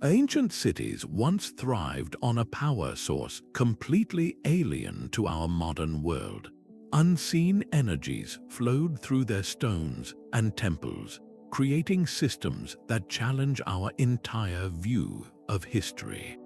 Ancient cities once thrived on a power source completely alien to our modern world. Unseen energies flowed through their stones and temples, creating systems that challenge our entire view of history.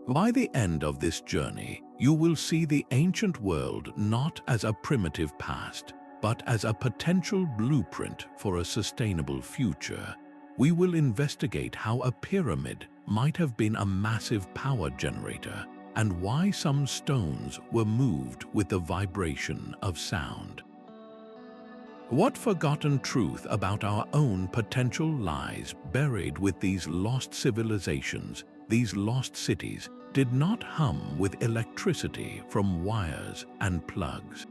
By the end of this journey, you will see the ancient world not as a primitive past, but as a potential blueprint for a sustainable future. We will investigate how a pyramid might have been a massive power generator and why some stones were moved with the vibration of sound. What forgotten truth about our own potential lies buried with these lost civilizations, these lost cities, did not hum with electricity from wires and plugs.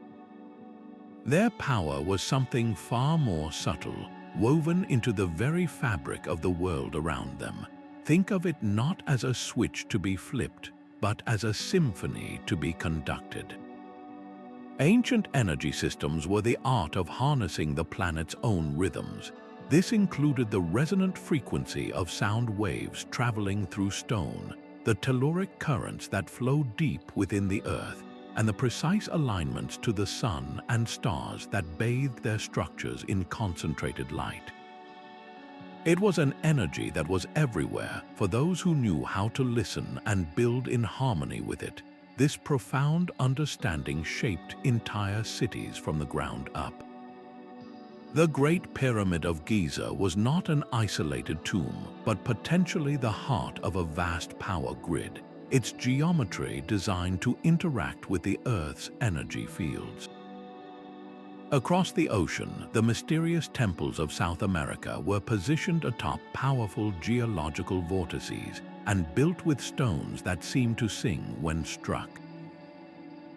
Their power was something far more subtle, woven into the very fabric of the world around them. Think of it not as a switch to be flipped, but as a symphony to be conducted. Ancient energy systems were the art of harnessing the planet's own rhythms. This included the resonant frequency of sound waves traveling through stone, the telluric currents that flow deep within the earth, and the precise alignments to the sun and stars that bathed their structures in concentrated light. It was an energy that was everywhere for those who knew how to listen and build in harmony with it. This profound understanding shaped entire cities from the ground up. The Great Pyramid of Giza was not an isolated tomb, but potentially the heart of a vast power grid, its geometry designed to interact with the Earth's energy fields. Across the ocean, the mysterious temples of South America were positioned atop powerful geological vortices and built with stones that seemed to sing when struck.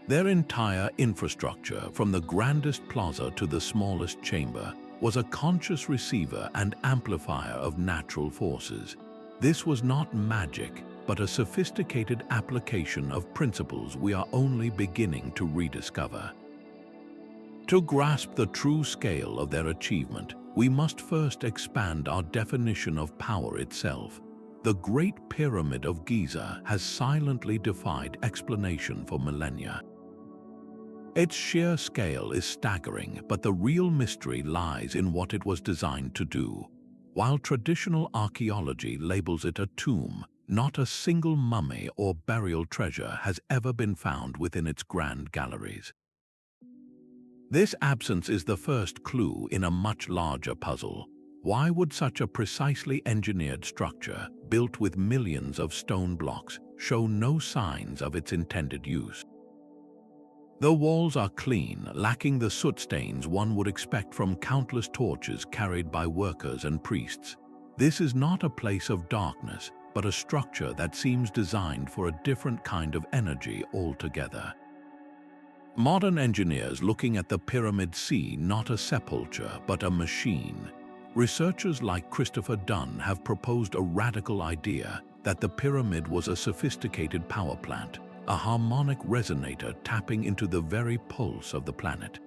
Their entire infrastructure, from the grandest plaza to the smallest chamber, was a conscious receiver and amplifier of natural forces. This was not magic, but a sophisticated application of principles we are only beginning to rediscover. To grasp the true scale of their achievement, we must first expand our definition of power itself. The Great Pyramid of Giza has silently defied explanation for millennia. Its sheer scale is staggering, but the real mystery lies in what it was designed to do. While traditional archaeology labels it a tomb, not a single mummy or burial treasure has ever been found within its grand galleries. This absence is the first clue in a much larger puzzle. Why would such a precisely engineered structure, built with millions of stone blocks, show no signs of its intended use? The walls are clean, lacking the soot stains one would expect from countless torches carried by workers and priests. This is not a place of darkness, but a structure that seems designed for a different kind of energy altogether. Modern engineers looking at the pyramid see not a sepulchre, but a machine. Researchers like Christopher Dunn have proposed a radical idea that the pyramid was a sophisticated power plant, a harmonic resonator tapping into the very pulse of the planet.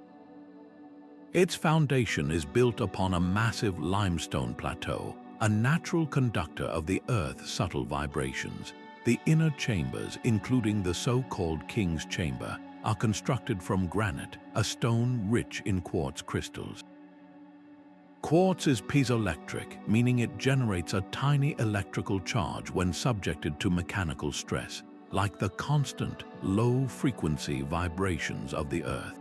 Its foundation is built upon a massive limestone plateau, a natural conductor of the Earth's subtle vibrations. The inner chambers, including the so-called King's Chamber, are constructed from granite, a stone rich in quartz crystals. Quartz is piezoelectric, meaning it generates a tiny electrical charge when subjected to mechanical stress, like the constant, low-frequency vibrations of the Earth.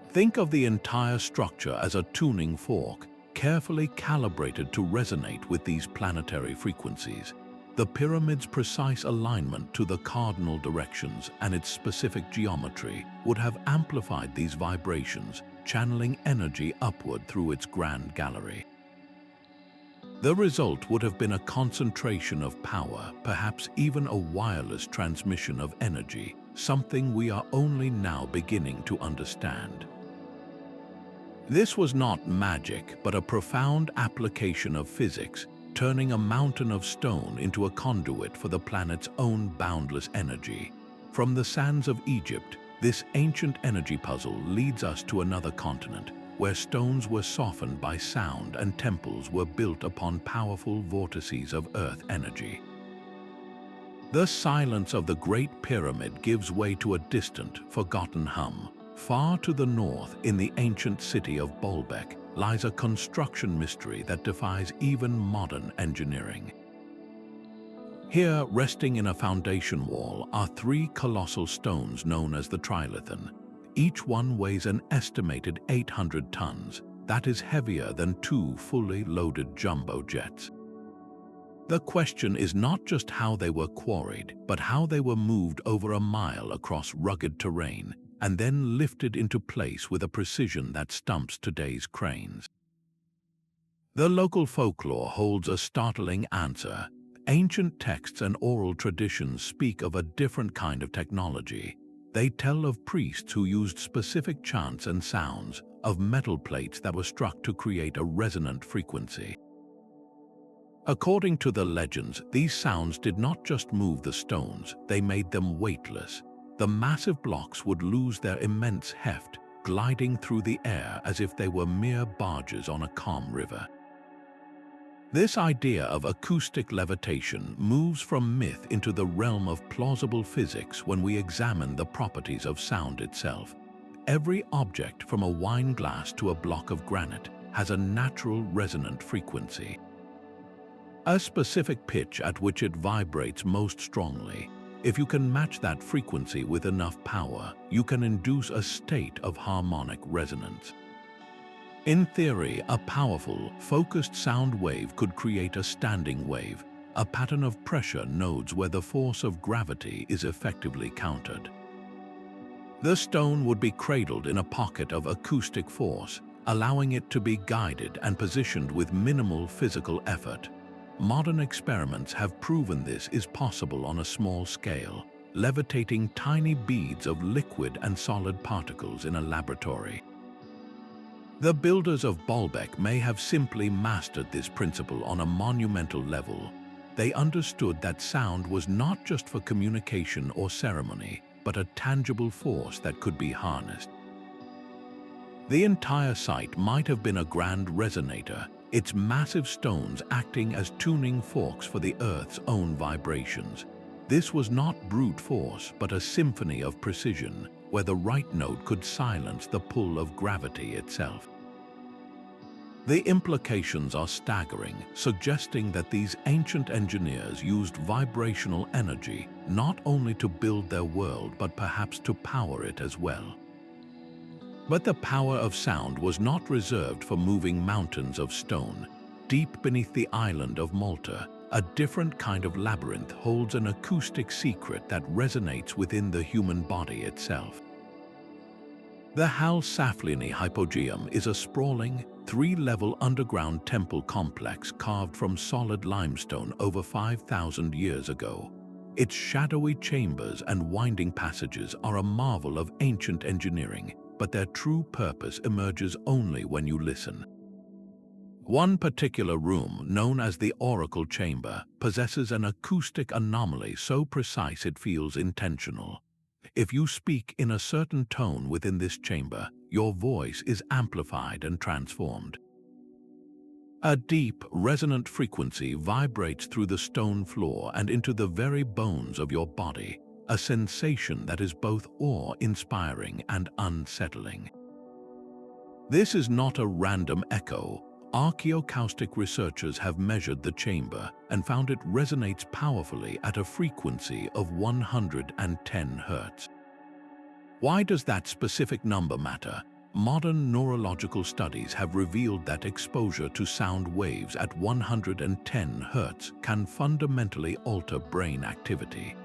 Think of the entire structure as a tuning fork, carefully calibrated to resonate with these planetary frequencies. The pyramid's precise alignment to the cardinal directions and its specific geometry would have amplified these vibrations, channeling energy upward through its grand gallery. The result would have been a concentration of power, perhaps even a wireless transmission of energy, something we are only now beginning to understand. This was not magic, but a profound application of physics, turning a mountain of stone into a conduit for the planet's own boundless energy. From the sands of Egypt, this ancient energy puzzle leads us to another continent, where stones were softened by sound and temples were built upon powerful vortices of earth energy. The silence of the Great Pyramid gives way to a distant, forgotten hum. Far to the north, in the ancient city of Baalbek, lies a construction mystery that defies even modern engineering. Here, resting in a foundation wall, are three colossal stones known as the Trilithon. Each one weighs an estimated 800 tons. That is heavier than two fully loaded jumbo jets. The question is not just how they were quarried, but how they were moved over a mile across rugged terrain, and then lifted into place with a precision that stumps today's cranes. The local folklore holds a startling answer. Ancient texts and oral traditions speak of a different kind of technology. They tell of priests who used specific chants and sounds, of metal plates that were struck to create a resonant frequency. According to the legends, these sounds did not just move the stones, they made them weightless. The massive blocks would lose their immense heft, gliding through the air as if they were mere barges on a calm river. This idea of acoustic levitation moves from myth into the realm of plausible physics when we examine the properties of sound itself. Every object, from a wine glass to a block of granite, has a natural resonant frequency, a specific pitch at which it vibrates most strongly. If you can match that frequency with enough power, you can induce a state of harmonic resonance. In theory, a powerful, focused sound wave could create a standing wave, a pattern of pressure nodes where the force of gravity is effectively countered. The stone would be cradled in a pocket of acoustic force, allowing it to be guided and positioned with minimal physical effort. Modern experiments have proven this is possible on a small scale, levitating tiny beads of liquid and solid particles in a laboratory. The builders of Baalbek may have simply mastered this principle on a monumental level. They understood that sound was not just for communication or ceremony, but a tangible force that could be harnessed. The entire site might have been a grand resonator, its massive stones acting as tuning forks for the Earth's own vibrations. This was not brute force, but a symphony of precision, where the right note could silence the pull of gravity itself. The implications are staggering, suggesting that these ancient engineers used vibrational energy not only to build their world, but perhaps to power it as well. But the power of sound was not reserved for moving mountains of stone. Deep beneath the island of Malta, a different kind of labyrinth holds an acoustic secret that resonates within the human body itself. The Hal Saflieni Hypogeum is a sprawling, three-level underground temple complex carved from solid limestone over 5,000 years ago. Its shadowy chambers and winding passages are a marvel of ancient engineering, but their true purpose emerges only when you listen. One particular room, known as the Oracle Chamber, possesses an acoustic anomaly so precise it feels intentional. If you speak in a certain tone within this chamber, your voice is amplified and transformed. A deep, resonant frequency vibrates through the stone floor and into the very bones of your body, a sensation that is both awe-inspiring and unsettling. This is not a random echo. Archaeoacoustic researchers have measured the chamber and found it resonates powerfully at a frequency of 110 Hz. Why does that specific number matter? Modern neurological studies have revealed that exposure to sound waves at 110 Hz can fundamentally alter brain activity.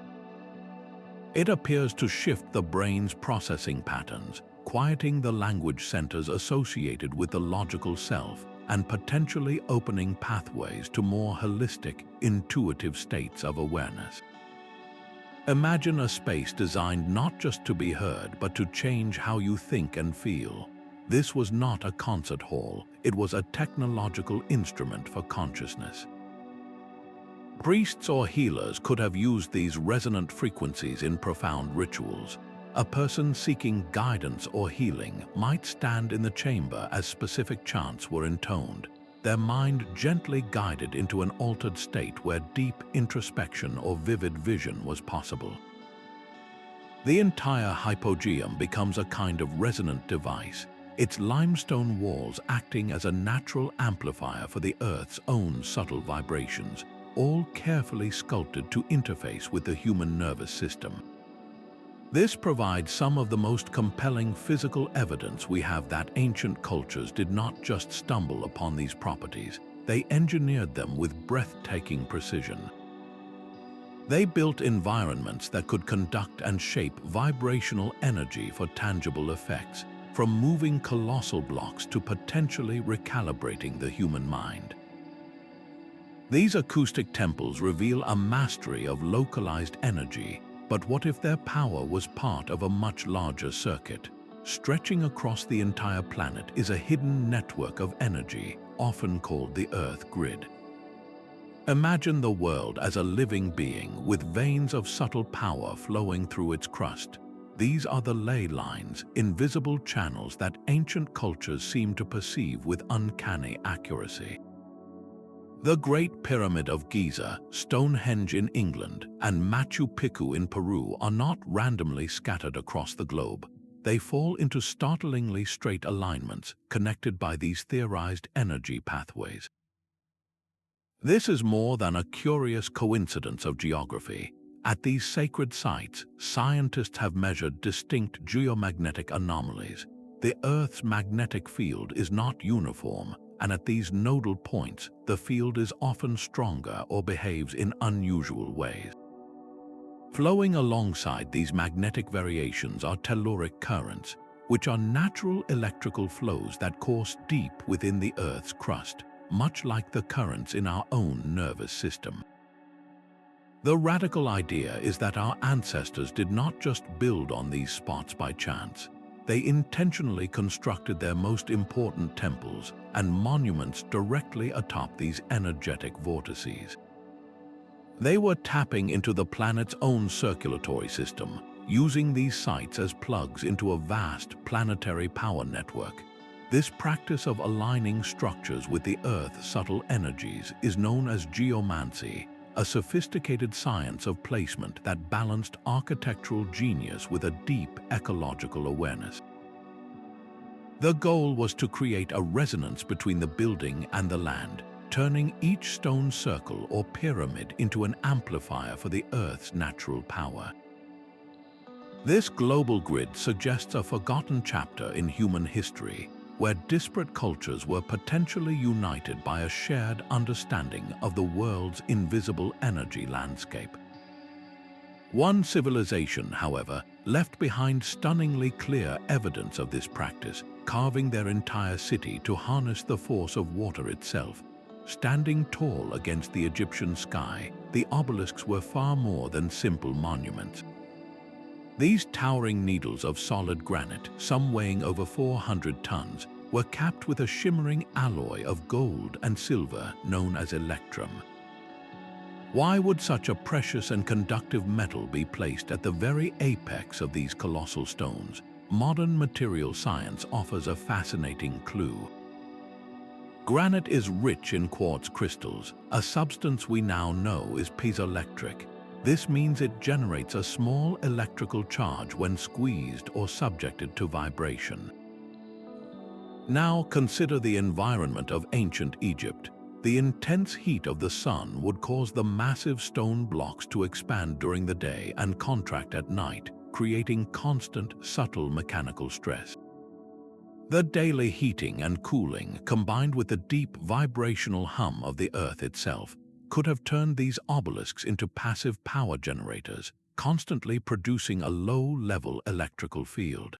It appears to shift the brain's processing patterns, quieting the language centers associated with the logical self, and potentially opening pathways to more holistic, intuitive states of awareness. Imagine a space designed not just to be heard, but to change how you think and feel. This was not a concert hall, it was a technological instrument for consciousness. Priests or healers could have used these resonant frequencies in profound rituals. A person seeking guidance or healing might stand in the chamber as specific chants were intoned, their mind gently guided into an altered state where deep introspection or vivid vision was possible. The entire Hypogeum becomes a kind of resonant device, its limestone walls acting as a natural amplifier for the Earth's own subtle vibrations, all carefully sculpted to interface with the human nervous system. This provides some of the most compelling physical evidence we have that ancient cultures did not just stumble upon these properties, they engineered them with breathtaking precision. They built environments that could conduct and shape vibrational energy for tangible effects, from moving colossal blocks to potentially recalibrating the human mind. These acoustic temples reveal a mastery of localized energy, but what if their power was part of a much larger circuit? Stretching across the entire planet is a hidden network of energy, often called the Earth Grid. Imagine the world as a living being with veins of subtle power flowing through its crust. These are the ley lines, invisible channels that ancient cultures seem to perceive with uncanny accuracy. The Great Pyramid of Giza, Stonehenge in England, and Machu Picchu in Peru are not randomly scattered across the globe. They fall into startlingly straight alignments, connected by these theorized energy pathways. This is more than a curious coincidence of geography. At these sacred sites, scientists have measured distinct geomagnetic anomalies. The Earth's magnetic field is not uniform, and at these nodal points, the field is often stronger or behaves in unusual ways. Flowing alongside these magnetic variations are telluric currents, which are natural electrical flows that course deep within the Earth's crust, much like the currents in our own nervous system. The radical idea is that our ancestors did not just build on these spots by chance. They intentionally constructed their most important temples and monuments directly atop these energetic vortices. They were tapping into the planet's own circulatory system, using these sites as plugs into a vast planetary power network. This practice of aligning structures with the Earth's subtle energies is known as geomancy, a sophisticated science of placement that balanced architectural genius with a deep ecological awareness. The goal was to create a resonance between the building and the land, turning each stone circle or pyramid into an amplifier for the Earth's natural power. This global grid suggests a forgotten chapter in human history, where disparate cultures were potentially united by a shared understanding of the world's invisible energy landscape. One civilization, however, left behind stunningly clear evidence of this practice, carving their entire city to harness the force of water itself. Standing tall against the Egyptian sky, the obelisks were far more than simple monuments. These towering needles of solid granite, some weighing over 400 tons, were capped with a shimmering alloy of gold and silver known as electrum. Why would such a precious and conductive metal be placed at the very apex of these colossal stones? Modern material science offers a fascinating clue. Granite is rich in quartz crystals, a substance we now know is piezoelectric. This means it generates a small electrical charge when squeezed or subjected to vibration. Now consider the environment of ancient Egypt. The intense heat of the sun would cause the massive stone blocks to expand during the day and contract at night, creating constant, subtle mechanical stress. The daily heating and cooling, combined with the deep vibrational hum of the Earth itself, could have turned these obelisks into passive power generators, constantly producing a low-level electrical field.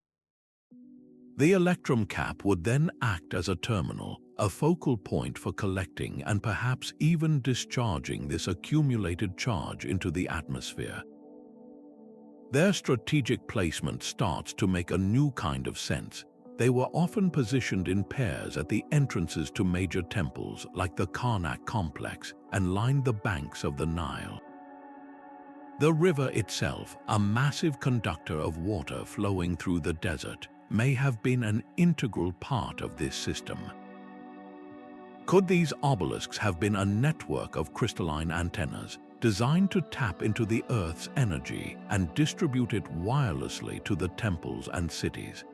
The electrum cap would then act as a terminal, a focal point for collecting and perhaps even discharging this accumulated charge into the atmosphere. Their strategic placement starts to make a new kind of sense. They were often positioned in pairs at the entrances to major temples like the Carnac complex and lined the banks of the Nile. The river itself, a massive conductor of water flowing through the desert, may have been an integral part of this system. Could these obelisks have been a network of crystalline antennas designed to tap into the Earth's energy and distribute it wirelessly to the temples and cities?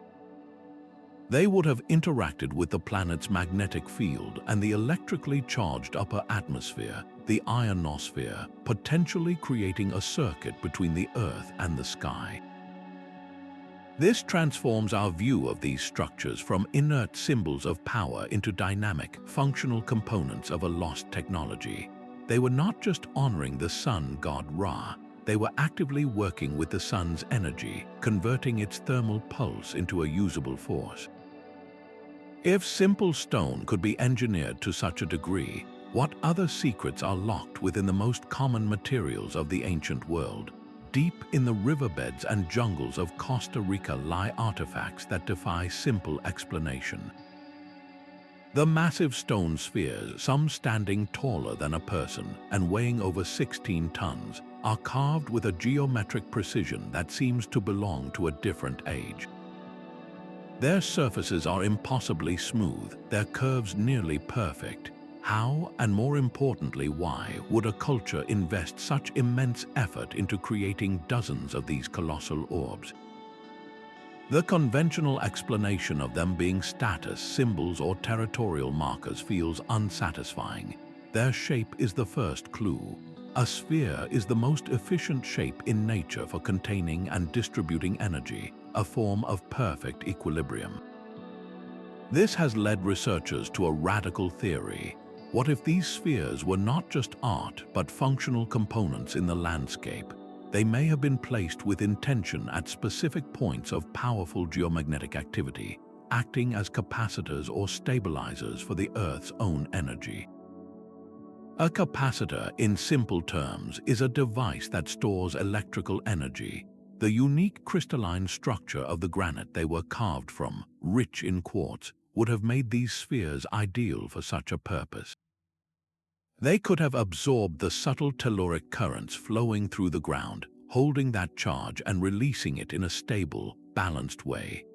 They would have interacted with the planet's magnetic field and the electrically charged upper atmosphere, the ionosphere, potentially creating a circuit between the Earth and the sky. This transforms our view of these structures from inert symbols of power into dynamic, functional components of a lost technology. They were not just honoring the sun god Ra, they were actively working with the sun's energy, converting its thermal pulse into a usable force. If simple stone could be engineered to such a degree, what other secrets are locked within the most common materials of the ancient world? Deep in the riverbeds and jungles of Costa Rica lie artifacts that defy simple explanation. The massive stone spheres, some standing taller than a person and weighing over 16 tons, are carved with a geometric precision that seems to belong to a different age. Their surfaces are impossibly smooth, their curves nearly perfect. How, and more importantly why, would a culture invest such immense effort into creating dozens of these colossal orbs? The conventional explanation of them being status symbols or territorial markers feels unsatisfying. Their shape is the first clue. A sphere is the most efficient shape in nature for containing and distributing energy, a form of perfect equilibrium. This has led researchers to a radical theory. What if these spheres were not just art, but functional components in the landscape? They may have been placed with intention at specific points of powerful geomagnetic activity, acting as capacitors or stabilizers for the Earth's own energy. A capacitor, in simple terms, is a device that stores electrical energy. The unique crystalline structure of the granite they were carved from, rich in quartz, would have made these spheres ideal for such a purpose. They could have absorbed the subtle telluric currents flowing through the ground, holding that charge and releasing it in a stable, balanced way.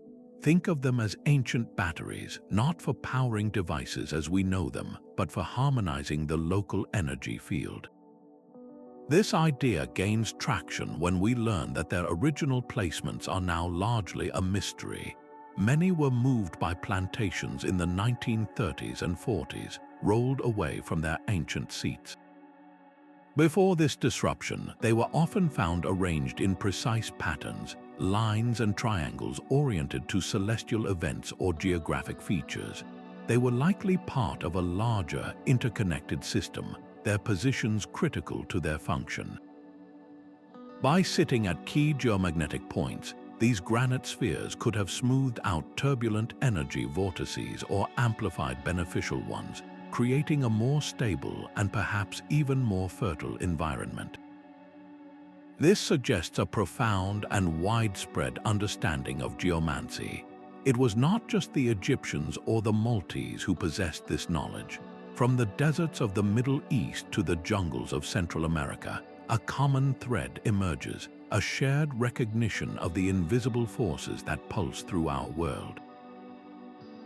Think of them as ancient batteries, not for powering devices as we know them, but for harmonizing the local energy field. This idea gains traction when we learn that their original placements are now largely a mystery. Many were moved by plantations in the 1930s and 40s, rolled away from their ancient seats. Before this disruption, they were often found arranged in precise patterns, lines and triangles oriented to celestial events or geographic features. They were likely part of a larger, interconnected system, their positions critical to their function. By sitting at key geomagnetic points, these granite spheres could have smoothed out turbulent energy vortices or amplified beneficial ones, creating a more stable and perhaps even more fertile environment. This suggests a profound and widespread understanding of geomancy. It was not just the Egyptians or the Maltese who possessed this knowledge. From the deserts of the Middle East to the jungles of Central America, a common thread emerges, a shared recognition of the invisible forces that pulse through our world.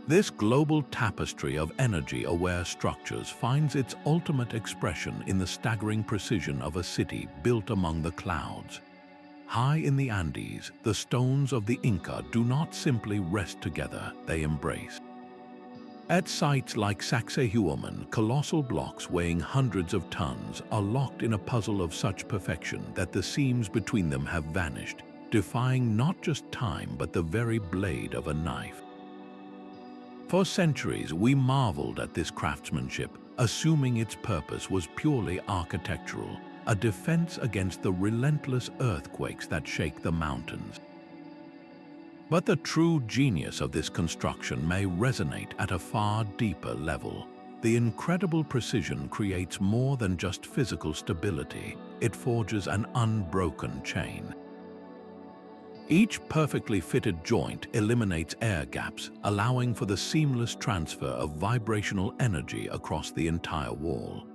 This global tapestry of energy-aware structures finds its ultimate expression in the staggering precision of a city built among the clouds. High in the Andes, the stones of the Inca do not simply rest together, they embrace. At sites like Sacsayhuaman, colossal blocks weighing hundreds of tons are locked in a puzzle of such perfection that the seams between them have vanished, defying not just time but the very blade of a knife. For centuries, we marveled at this craftsmanship, assuming its purpose was purely architectural, a defense against the relentless earthquakes that shake the mountains. But the true genius of this construction may resonate at a far deeper level. The incredible precision creates more than just physical stability, it forges an unbroken chain. Each perfectly fitted joint eliminates air gaps, allowing for the seamless transfer of vibrational energy across the entire wall.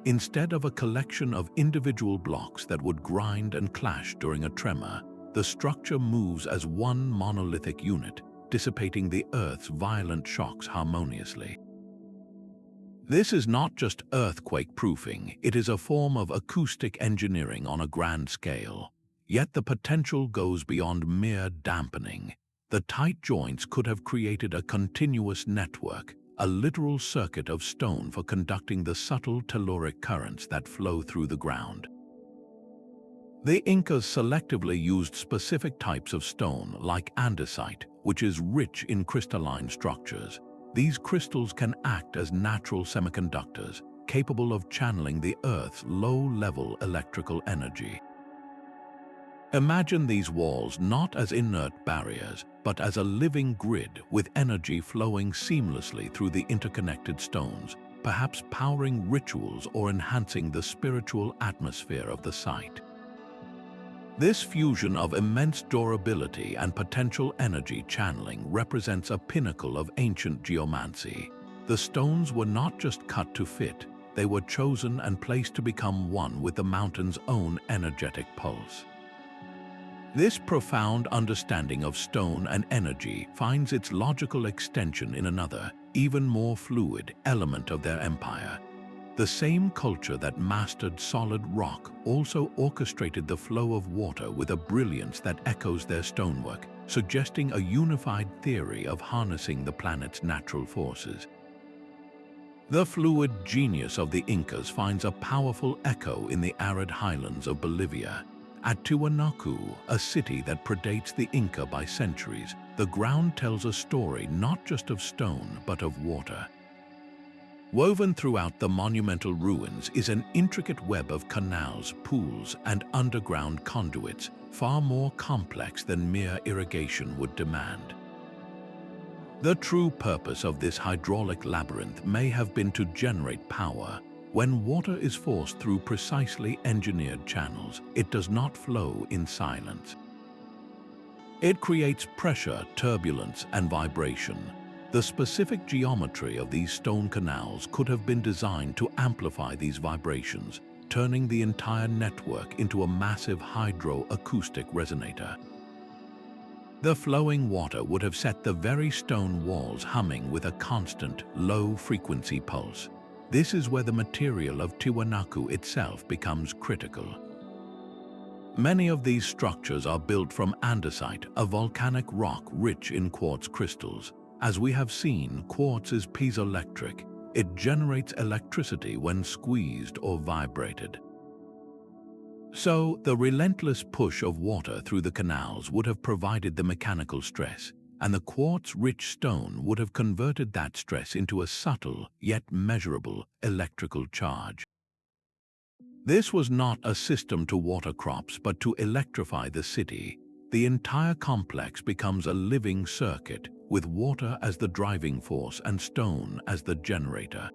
Instead of a collection of individual blocks that would grind and clash during a tremor, the structure moves as one monolithic unit, dissipating the Earth's violent shocks harmoniously. This is not just earthquake-proofing, it is a form of acoustic engineering on a grand scale. Yet the potential goes beyond mere dampening. The tight joints could have created a continuous network, a literal circuit of stone for conducting the subtle telluric currents that flow through the ground. The Incas selectively used specific types of stone like andesite, which is rich in crystalline structures. These crystals can act as natural semiconductors, capable of channeling the Earth's low-level electrical energy. Imagine these walls not as inert barriers, but as a living grid with energy flowing seamlessly through the interconnected stones, perhaps powering rituals or enhancing the spiritual atmosphere of the site. This fusion of immense durability and potential energy channeling represents a pinnacle of ancient geomancy. The stones were not just cut to fit, they were chosen and placed to become one with the mountain's own energetic pulse. This profound understanding of stone and energy finds its logical extension in another, even more fluid element of their empire. The same culture that mastered solid rock also orchestrated the flow of water with a brilliance that echoes their stonework, suggesting a unified theory of harnessing the planet's natural forces. The fluid genius of the Incas finds a powerful echo in the arid highlands of Bolivia. At Tiwanaku, a city that predates the Inca by centuries, the ground tells a story not just of stone but of water. Woven throughout the monumental ruins is an intricate web of canals, pools, and underground conduits, far more complex than mere irrigation would demand. The true purpose of this hydraulic labyrinth may have been to generate power. When water is forced through precisely engineered channels, it does not flow in silence. It creates pressure, turbulence, and vibration. The specific geometry of these stone canals could have been designed to amplify these vibrations, turning the entire network into a massive hydro-acoustic resonator. The flowing water would have set the very stone walls humming with a constant, low-frequency pulse. This is where the material of Tiwanaku itself becomes critical. Many of these structures are built from andesite, a volcanic rock rich in quartz crystals. As we have seen, quartz is piezoelectric. It generates electricity when squeezed or vibrated. So, the relentless push of water through the canals would have provided the mechanical stress, and the quartz-rich stone would have converted that stress into a subtle, yet measurable, electrical charge. This was not a system to water crops but to electrify the city. The entire complex becomes a living circuit, with water as the driving force and stone as the generator.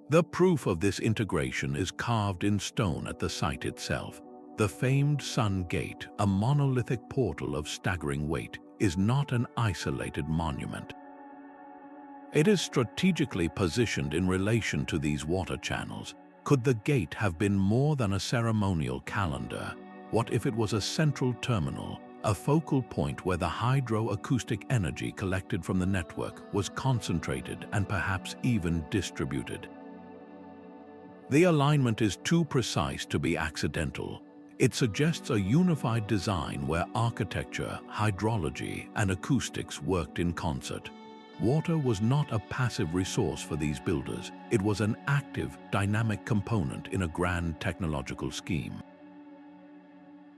The proof of this integration is carved in stone at the site itself. The famed Sun Gate, a monolithic portal of staggering weight, is not an isolated monument. It is strategically positioned in relation to these water channels. Could the gate have been more than a ceremonial calendar? What if it was a central terminal, a focal point where the hydro-acoustic energy collected from the network was concentrated and perhaps even distributed? The alignment is too precise to be accidental. It suggests a unified design where architecture, hydrology, and acoustics worked in concert. Water was not a passive resource for these builders. It was an active, dynamic component in a grand technological scheme.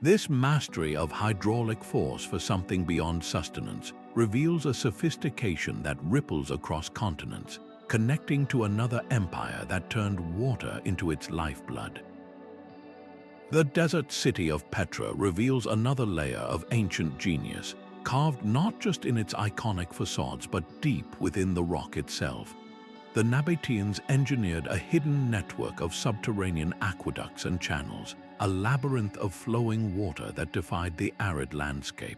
This mastery of hydraulic force for something beyond sustenance reveals a sophistication that ripples across continents, connecting to another empire that turned water into its lifeblood. The desert city of Petra reveals another layer of ancient genius, carved not just in its iconic facades but deep within the rock itself. The Nabateans engineered a hidden network of subterranean aqueducts and channels, a labyrinth of flowing water that defied the arid landscape.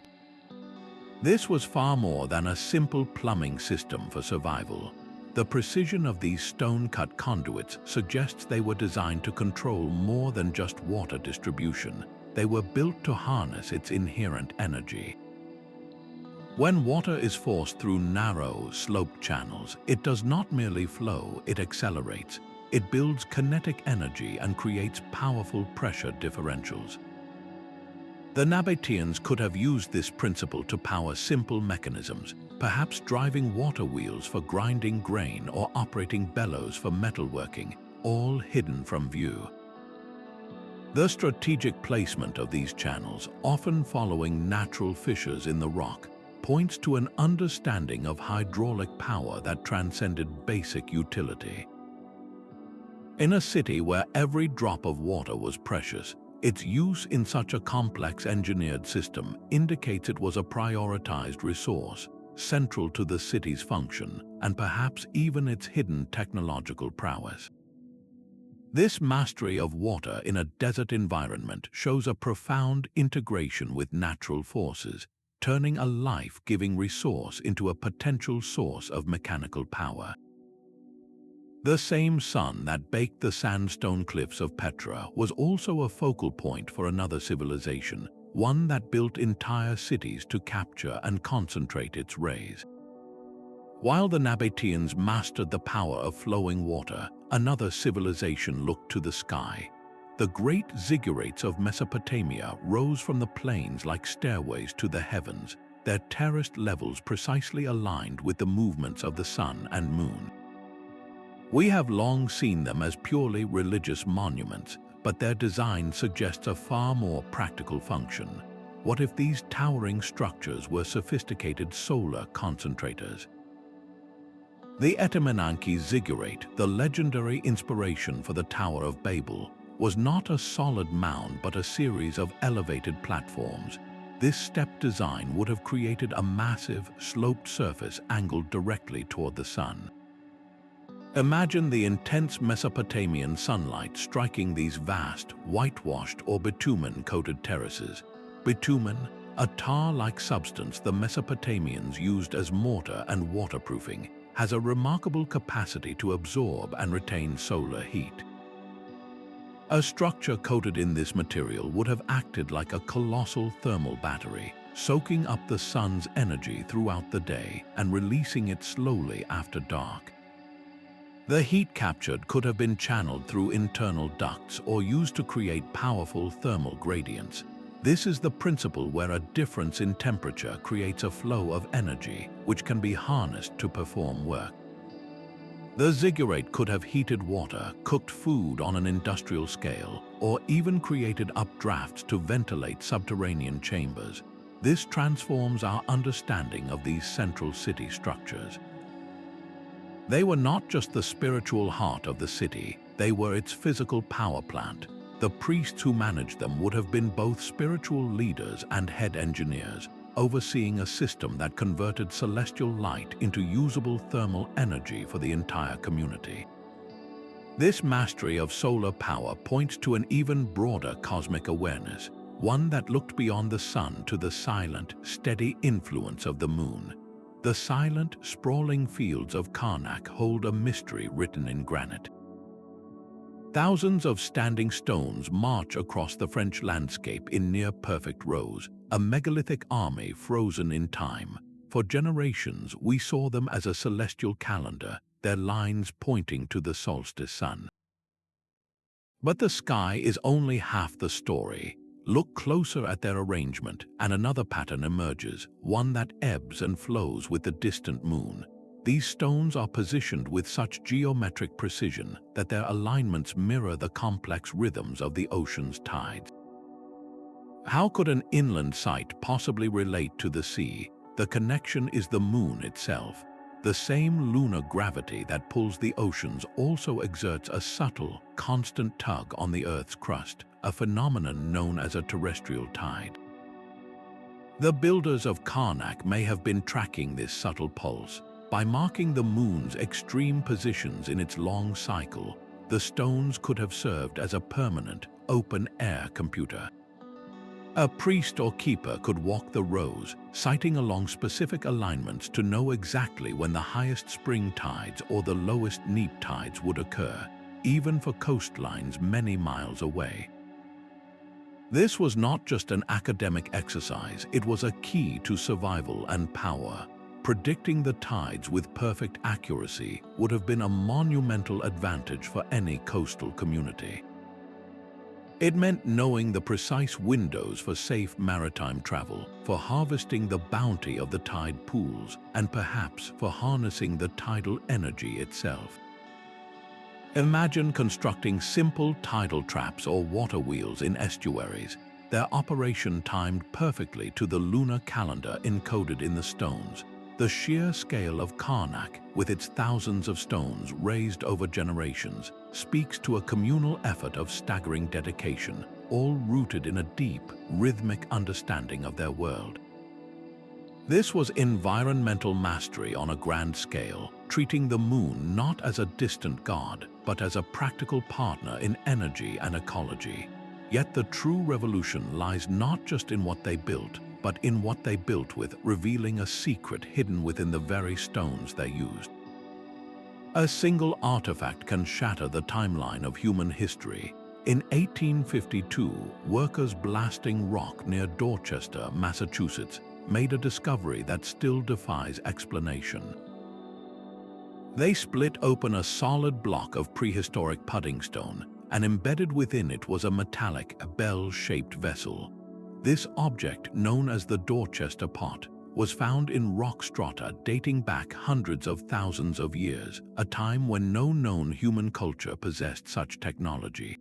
This was far more than a simple plumbing system for survival. The precision of these stone-cut conduits suggests they were designed to control more than just water distribution. They were built to harness its inherent energy. When water is forced through narrow, sloped channels, it does not merely flow, it accelerates. It builds kinetic energy and creates powerful pressure differentials. The Nabateans could have used this principle to power simple mechanisms, perhaps driving water wheels for grinding grain or operating bellows for metalworking, all hidden from view. The strategic placement of these channels, often following natural fissures in the rock, points to an understanding of hydraulic power that transcended basic utility. In a city where every drop of water was precious, its use in such a complex engineered system indicates it was a prioritized resource, central to the city's function, and perhaps even its hidden technological prowess. This mastery of water in a desert environment shows a profound integration with natural forces, turning a life-giving resource into a potential source of mechanical power. The same sun that baked the sandstone cliffs of Petra was also a focal point for another civilization, one that built entire cities to capture and concentrate its rays. While the Nabateans mastered the power of flowing water, another civilization looked to the sky. The great Ziggurats of Mesopotamia rose from the plains like stairways to the heavens, their terraced levels precisely aligned with the movements of the sun and moon. We have long seen them as purely religious monuments, but their design suggests a far more practical function. What if these towering structures were sophisticated solar concentrators? The Etemenanke Ziggurat, the legendary inspiration for the Tower of Babel, was not a solid mound but a series of elevated platforms. This step design would have created a massive, sloped surface angled directly toward the sun. Imagine the intense Mesopotamian sunlight striking these vast, whitewashed or bitumen-coated terraces. Bitumen, a tar-like substance the Mesopotamians used as mortar and waterproofing, has a remarkable capacity to absorb and retain solar heat. A structure coated in this material would have acted like a colossal thermal battery, soaking up the sun's energy throughout the day and releasing it slowly after dark. The heat captured could have been channeled through internal ducts or used to create powerful thermal gradients. This is the principle where a difference in temperature creates a flow of energy which can be harnessed to perform work. The ziggurat could have heated water, cooked food on an industrial scale, or even created updrafts to ventilate subterranean chambers. This transforms our understanding of these central city structures. They were not just the spiritual heart of the city, they were its physical power plant. The priests who managed them would have been both spiritual leaders and head engineers, overseeing a system that converted celestial light into usable thermal energy for the entire community. This mastery of solar power points to an even broader cosmic awareness, one that looked beyond the sun to the silent, steady influence of the moon. The silent, sprawling fields of Carnac hold a mystery written in granite. Thousands of standing stones march across the French landscape in near-perfect rows, a megalithic army frozen in time. For generations, we saw them as a celestial calendar, their lines pointing to the solstice sun. But the sky is only half the story. Look closer at their arrangement, and another pattern emerges, one that ebbs and flows with the distant moon. These stones are positioned with such geometric precision that their alignments mirror the complex rhythms of the ocean's tides. How could an inland site possibly relate to the sea? The connection is the moon itself. The same lunar gravity that pulls the oceans also exerts a subtle, constant tug on the Earth's crust, a phenomenon known as a terrestrial tide. The builders of Carnac may have been tracking this subtle pulse. By marking the moon's extreme positions in its long cycle, the stones could have served as a permanent, open-air computer. A priest or keeper could walk the rows, sighting along specific alignments to know exactly when the highest spring tides or the lowest neap tides would occur, even for coastlines many miles away. This was not just an academic exercise, it was a key to survival and power. Predicting the tides with perfect accuracy would have been a monumental advantage for any coastal community. It meant knowing the precise windows for safe maritime travel, for harvesting the bounty of the tide pools, and perhaps for harnessing the tidal energy itself. Imagine constructing simple tidal traps or water wheels in estuaries, their operation timed perfectly to the lunar calendar encoded in the stones. The sheer scale of Carnac, with its thousands of stones raised over generations, speaks to a communal effort of staggering dedication, all rooted in a deep, rhythmic understanding of their world. This was environmental mastery on a grand scale, treating the moon not as a distant god, but as a practical partner in energy and ecology. Yet the true revolution lies not just in what they built, but in what they built with, revealing a secret hidden within the very stones they used. A single artifact can shatter the timeline of human history. In 1852, workers blasting rock near Dorchester, Massachusetts, made a discovery that still defies explanation. They split open a solid block of prehistoric pudding stone, and embedded within it was a metallic, bell-shaped vessel. This object, known as the Dorchester Pot, was found in rock strata dating back hundreds of thousands of years, a time when no known human culture possessed such technology.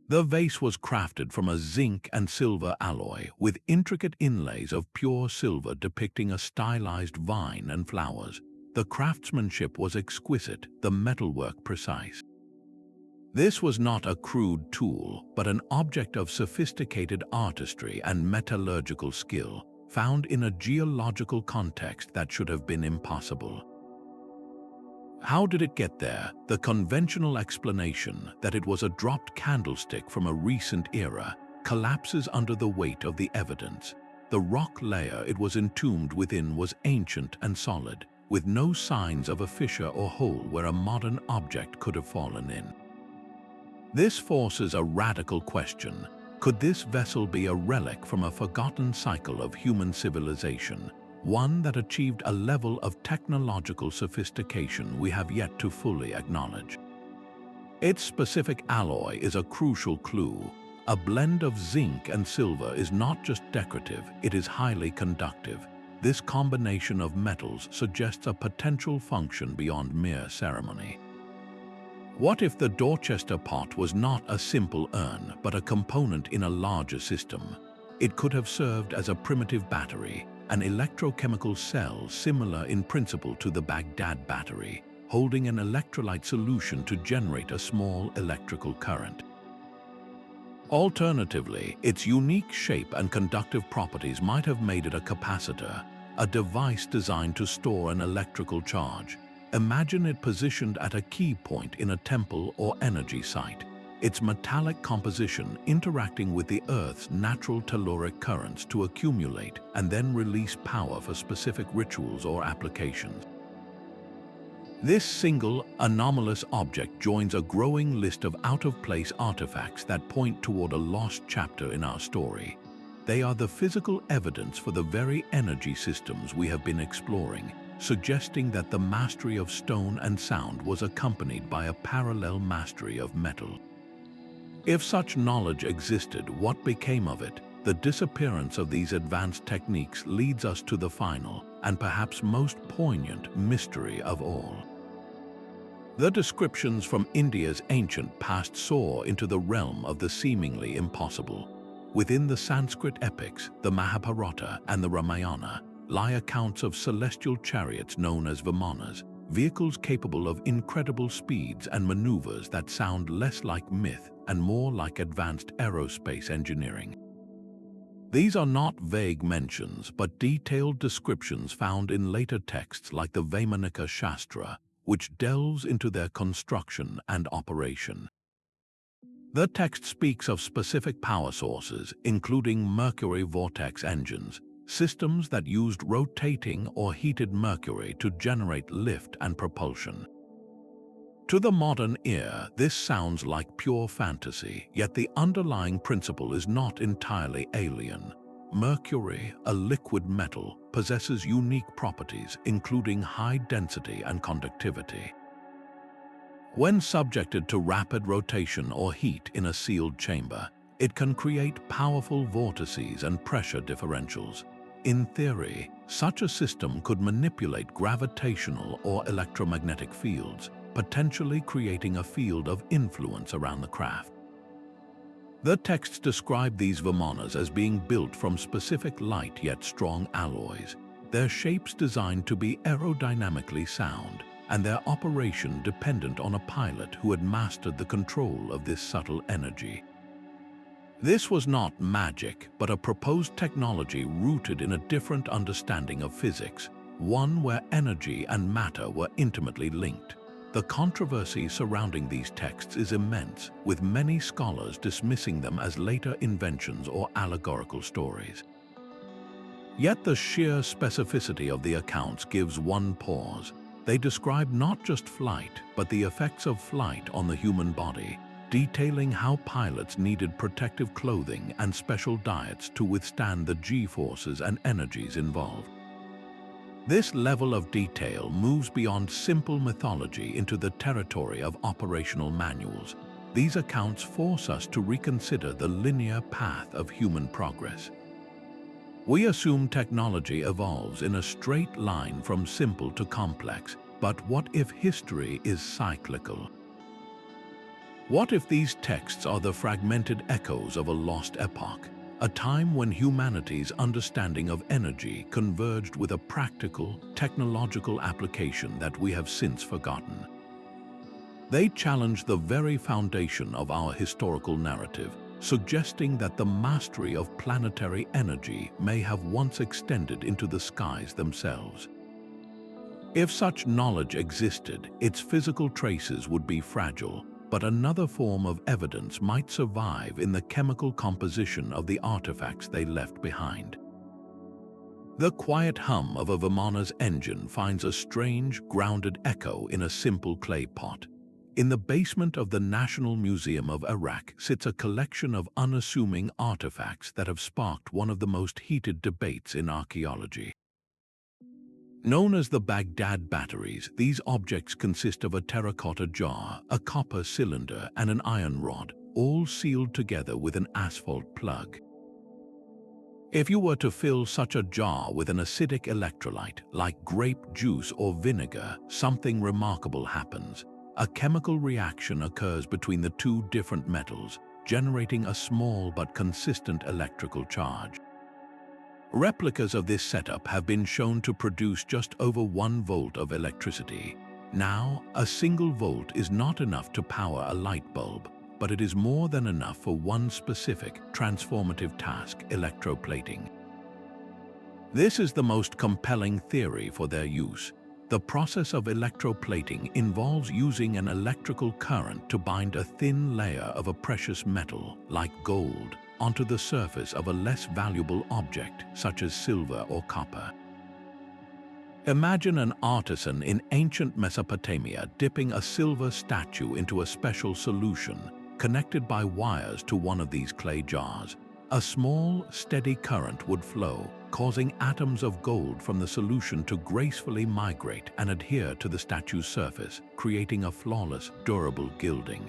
The vase was crafted from a zinc and silver alloy, with intricate inlays of pure silver depicting a stylized vine and flowers. The craftsmanship was exquisite, the metalwork precise. This was not a crude tool, but an object of sophisticated artistry and metallurgical skill, found in a geological context that should have been impossible. How did it get there? The conventional explanation that it was a dropped candlestick from a recent era collapses under the weight of the evidence. The rock layer it was entombed within was ancient and solid, with no signs of a fissure or hole where a modern object could have fallen in. This forces a radical question. Could this vessel be a relic from a forgotten cycle of human civilization, one that achieved a level of technological sophistication we have yet to fully acknowledge? Its specific alloy is a crucial clue. A blend of zinc and silver is not just decorative, it is highly conductive. This combination of metals suggests a potential function beyond mere ceremony. What if the Dorchester Pot was not a simple urn, but a component in a larger system? It could have served as a primitive battery, an electrochemical cell similar in principle to the Baghdad Battery, holding an electrolyte solution to generate a small electrical current. Alternatively, its unique shape and conductive properties might have made it a capacitor, a device designed to store an electrical charge. Imagine it positioned at a key point in a temple or energy site, its metallic composition interacting with the Earth's natural telluric currents to accumulate and then release power for specific rituals or applications. This single, anomalous object joins a growing list of out-of-place artifacts that point toward a lost chapter in our story. They are the physical evidence for the very energy systems we have been exploring, suggesting that the mastery of stone and sound was accompanied by a parallel mastery of metal. If such knowledge existed, what became of it? The disappearance of these advanced techniques leads us to the final, and perhaps most poignant, mystery of all. The descriptions from India's ancient past soar into the realm of the seemingly impossible. Within the Sanskrit epics, the Mahabharata and the Ramayana, lie accounts of celestial chariots known as Vimanas, vehicles capable of incredible speeds and maneuvers that sound less like myth and more like advanced aerospace engineering. These are not vague mentions, but detailed descriptions found in later texts like the Vaimanika Shastra, which delves into their construction and operation. The text speaks of specific power sources, including Mercury vortex engines, systems that used rotating or heated mercury to generate lift and propulsion. To the modern ear, this sounds like pure fantasy, yet the underlying principle is not entirely alien. Mercury, a liquid metal, possesses unique properties, including high density and conductivity. When subjected to rapid rotation or heat in a sealed chamber, it can create powerful vortices and pressure differentials. In theory, such a system could manipulate gravitational or electromagnetic fields, potentially creating a field of influence around the craft. The texts describe these Vimanas as being built from specific light yet strong alloys, their shapes designed to be aerodynamically sound, and their operation dependent on a pilot who had mastered the control of this subtle energy. This was not magic, but a proposed technology rooted in a different understanding of physics, one where energy and matter were intimately linked. The controversy surrounding these texts is immense, with many scholars dismissing them as later inventions or allegorical stories. Yet the sheer specificity of the accounts gives one pause. They describe not just flight, but the effects of flight on the human body, detailing how pilots needed protective clothing and special diets to withstand the G-forces and energies involved. This level of detail moves beyond simple mythology into the territory of operational manuals. These accounts force us to reconsider the linear path of human progress. We assume technology evolves in a straight line from simple to complex, but what if history is cyclical? What if these texts are the fragmented echoes of a lost epoch, a time when humanity's understanding of energy converged with a practical, technological application that we have since forgotten? They challenge the very foundation of our historical narrative, suggesting that the mastery of planetary energy may have once extended into the skies themselves. If such knowledge existed, its physical traces would be fragile, but another form of evidence might survive in the chemical composition of the artifacts they left behind. The quiet hum of a Vimana's engine finds a strange, grounded echo in a simple clay pot. In the basement of the National Museum of Iraq sits a collection of unassuming artifacts that have sparked one of the most heated debates in archaeology. Known as the Baghdad Batteries, these objects consist of a terracotta jar, a copper cylinder, and an iron rod, all sealed together with an asphalt plug. If you were to fill such a jar with an acidic electrolyte, like grape juice or vinegar, something remarkable happens. A chemical reaction occurs between the two different metals, generating a small but consistent electrical charge. Replicas of this setup have been shown to produce just over 1 volt of electricity. Now, a single volt is not enough to power a light bulb, but it is more than enough for one specific, transformative task: electroplating. This is the most compelling theory for their use. The process of electroplating involves using an electrical current to bind a thin layer of a precious metal, like gold, onto the surface of a less valuable object, such as silver or copper. Imagine an artisan in ancient Mesopotamia dipping a silver statue into a special solution, connected by wires to one of these clay jars. A small, steady current would flow, causing atoms of gold from the solution to gracefully migrate and adhere to the statue's surface, creating a flawless, durable gilding.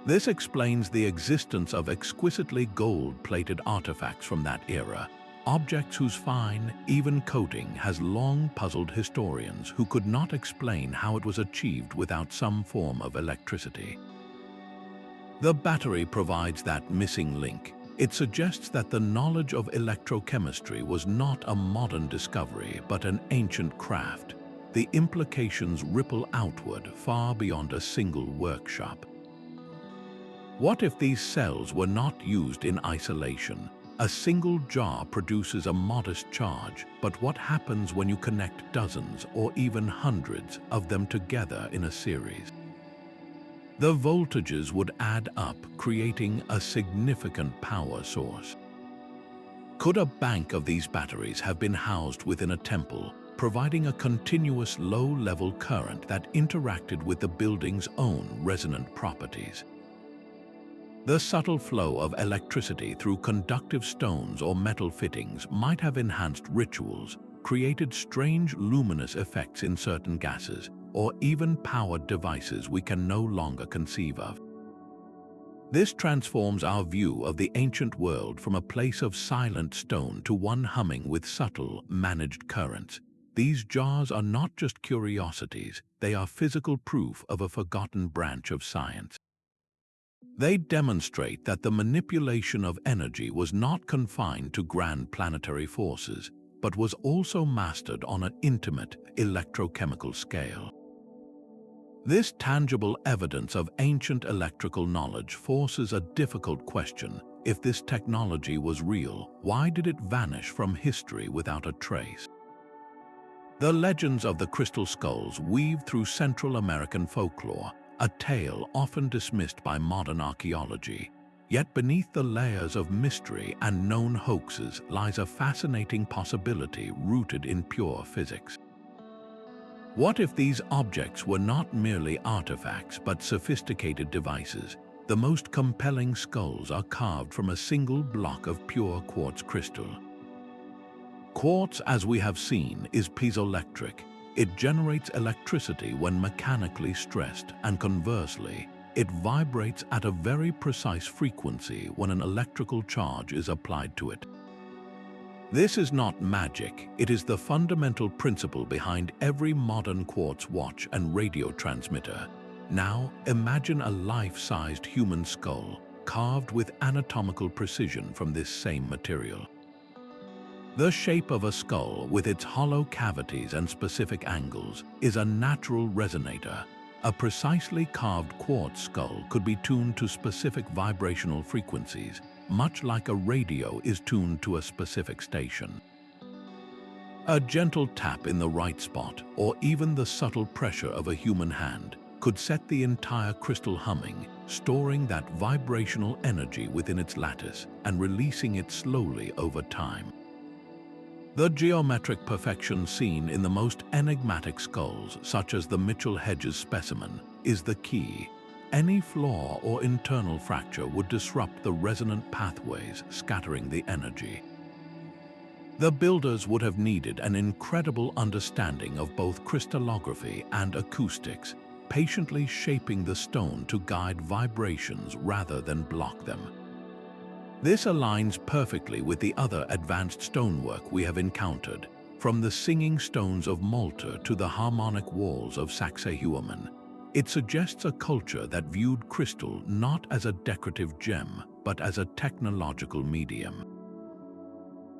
This explains the existence of exquisitely gold-plated artifacts from that era, objects whose fine, even coating has long puzzled historians who could not explain how it was achieved without some form of electricity. The battery provides that missing link. It suggests that the knowledge of electrochemistry was not a modern discovery, but an ancient craft. The implications ripple outward far beyond a single workshop. What if these cells were not used in isolation? A single jar produces a modest charge, but what happens when you connect dozens or even hundreds of them together in a series? The voltages would add up, creating a significant power source. Could a bank of these batteries have been housed within a temple, providing a continuous low-level current that interacted with the building's own resonant properties? The subtle flow of electricity through conductive stones or metal fittings might have enhanced rituals, created strange luminous effects in certain gases, or even powered devices we can no longer conceive of. This transforms our view of the ancient world from a place of silent stone to one humming with subtle, managed currents. These jars are not just curiosities, they are physical proof of a forgotten branch of science. They demonstrate that the manipulation of energy was not confined to grand planetary forces, but was also mastered on an intimate, electrochemical scale. This tangible evidence of ancient electrical knowledge forces a difficult question. If this technology was real, why did it vanish from history without a trace? The legends of the crystal skulls weave through Central American folklore, a tale often dismissed by modern archaeology. Yet beneath the layers of mystery and known hoaxes lies a fascinating possibility rooted in pure physics. What if these objects were not merely artifacts but sophisticated devices? The most compelling skulls are carved from a single block of pure quartz crystal. Quartz, as we have seen, is piezoelectric. It generates electricity when mechanically stressed, and conversely, it vibrates at a very precise frequency when an electrical charge is applied to it. This is not magic, it is the fundamental principle behind every modern quartz watch and radio transmitter. Now, imagine a life-sized human skull, carved with anatomical precision from this same material. The shape of a skull, with its hollow cavities and specific angles, is a natural resonator. A precisely carved quartz skull could be tuned to specific vibrational frequencies, much like a radio is tuned to a specific station. A gentle tap in the right spot, or even the subtle pressure of a human hand, could set the entire crystal humming, storing that vibrational energy within its lattice and releasing it slowly over time. The geometric perfection seen in the most enigmatic skulls, such as the Mitchell-Hedges specimen, is the key. Any flaw or internal fracture would disrupt the resonant pathways, scattering the energy. The builders would have needed an incredible understanding of both crystallography and acoustics, patiently shaping the stone to guide vibrations rather than block them. This aligns perfectly with the other advanced stonework we have encountered, from the singing stones of Malta to the harmonic walls of Sacsayhuaman. It suggests a culture that viewed crystal not as a decorative gem, but as a technological medium.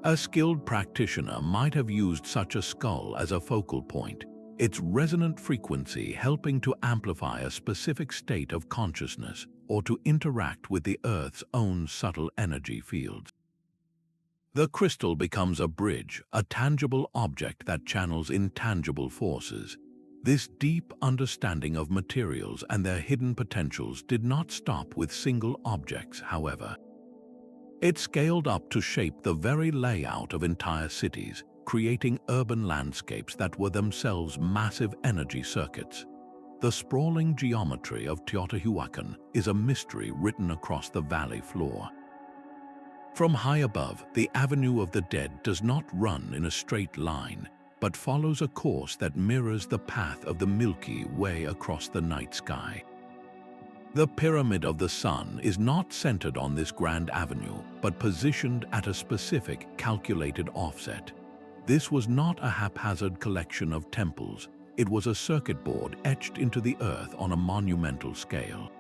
A skilled practitioner might have used such a skull as a focal point, its resonant frequency helping to amplify a specific state of consciousness or to interact with the Earth's own subtle energy fields. The crystal becomes a bridge, a tangible object that channels intangible forces. This deep understanding of materials and their hidden potentials did not stop with single objects, however. It scaled up to shape the very layout of entire cities, creating urban landscapes that were themselves massive energy circuits. The sprawling geometry of Teotihuacan is a mystery written across the valley floor. From high above, the Avenue of the Dead does not run in a straight line, but follows a course that mirrors the path of the Milky Way across the night sky. The Pyramid of the Sun is not centered on this grand avenue, but positioned at a specific, calculated offset. This was not a haphazard collection of temples, it was a circuit board etched into the earth on a monumental scale.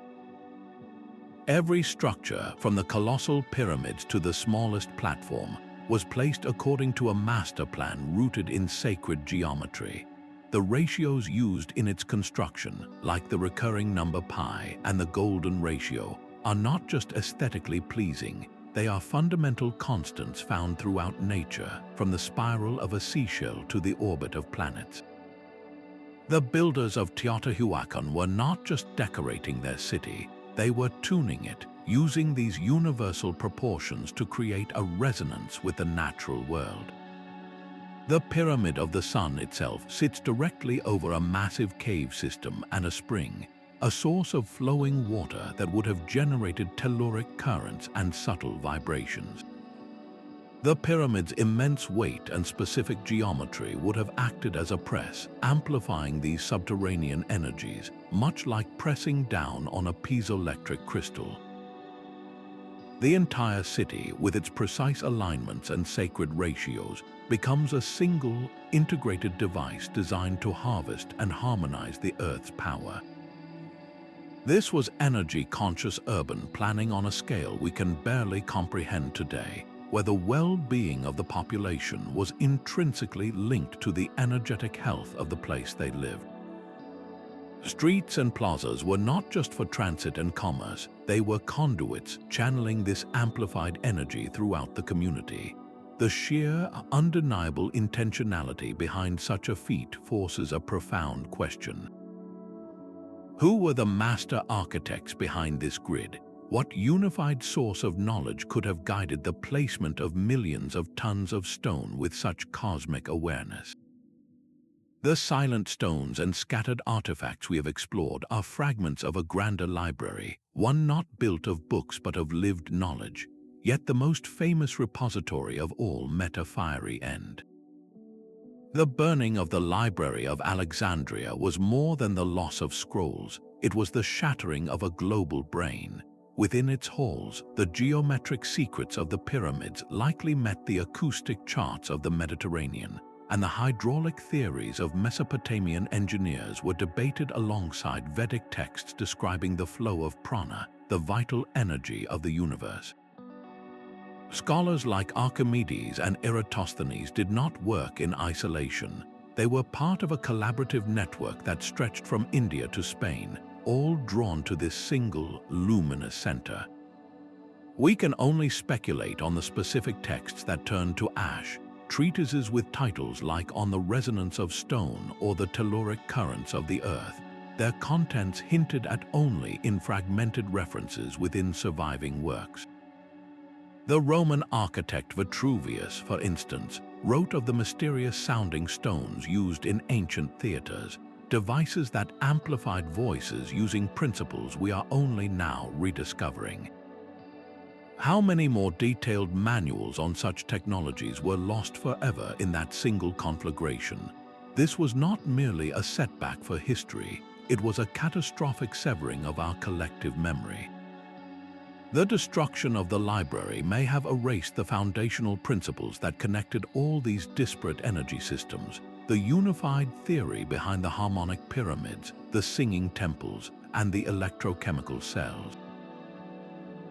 Every structure, from the colossal pyramids to the smallest platform, was placed according to a master plan rooted in sacred geometry. The ratios used in its construction, like the recurring number pi and the golden ratio, are not just aesthetically pleasing, they are fundamental constants found throughout nature, from the spiral of a seashell to the orbit of planets. The builders of Teotihuacan were not just decorating their city, they were tuning it, using these universal proportions to create a resonance with the natural world. The Pyramid of the Sun itself sits directly over a massive cave system and a spring, a source of flowing water that would have generated telluric currents and subtle vibrations. The pyramid's immense weight and specific geometry would have acted as a press, amplifying these subterranean energies, much like pressing down on a piezoelectric crystal. The entire city, with its precise alignments and sacred ratios, becomes a single, integrated device designed to harvest and harmonize the Earth's power. This was energy-conscious urban planning on a scale we can barely comprehend today, where the well-being of the population was intrinsically linked to the energetic health of the place they lived. Streets and plazas were not just for transit and commerce, they were conduits channeling this amplified energy throughout the community. The sheer, undeniable intentionality behind such a feat forces a profound question. Who were the master architects behind this grid? What unified source of knowledge could have guided the placement of millions of tons of stone with such cosmic awareness? The silent stones and scattered artifacts we have explored are fragments of a grander library, one not built of books but of lived knowledge, yet the most famous repository of all met a fiery end. The burning of the Library of Alexandria was more than the loss of scrolls, it was the shattering of a global brain. Within its halls, the geometric secrets of the pyramids likely met the acoustic charts of the Mediterranean, and the hydraulic theories of Mesopotamian engineers were debated alongside Vedic texts describing the flow of prana, the vital energy of the universe. Scholars like Archimedes and Eratosthenes did not work in isolation. They were part of a collaborative network that stretched from India to Spain, all drawn to this single, luminous center. We can only speculate on the specific texts that turned to ash, treatises with titles like On the Resonance of Stone or The Telluric Currents of the Earth. Their contents hinted at only in fragmented references within surviving works. The Roman architect Vitruvius, for instance, wrote of the mysterious-sounding stones used in ancient theaters, devices that amplified voices using principles we are only now rediscovering. How many more detailed manuals on such technologies were lost forever in that single conflagration? This was not merely a setback for history, it was a catastrophic severing of our collective memory. The destruction of the library may have erased the foundational principles that connected all these disparate energy systems, the unified theory behind the harmonic pyramids, the singing temples, and the electrochemical cells.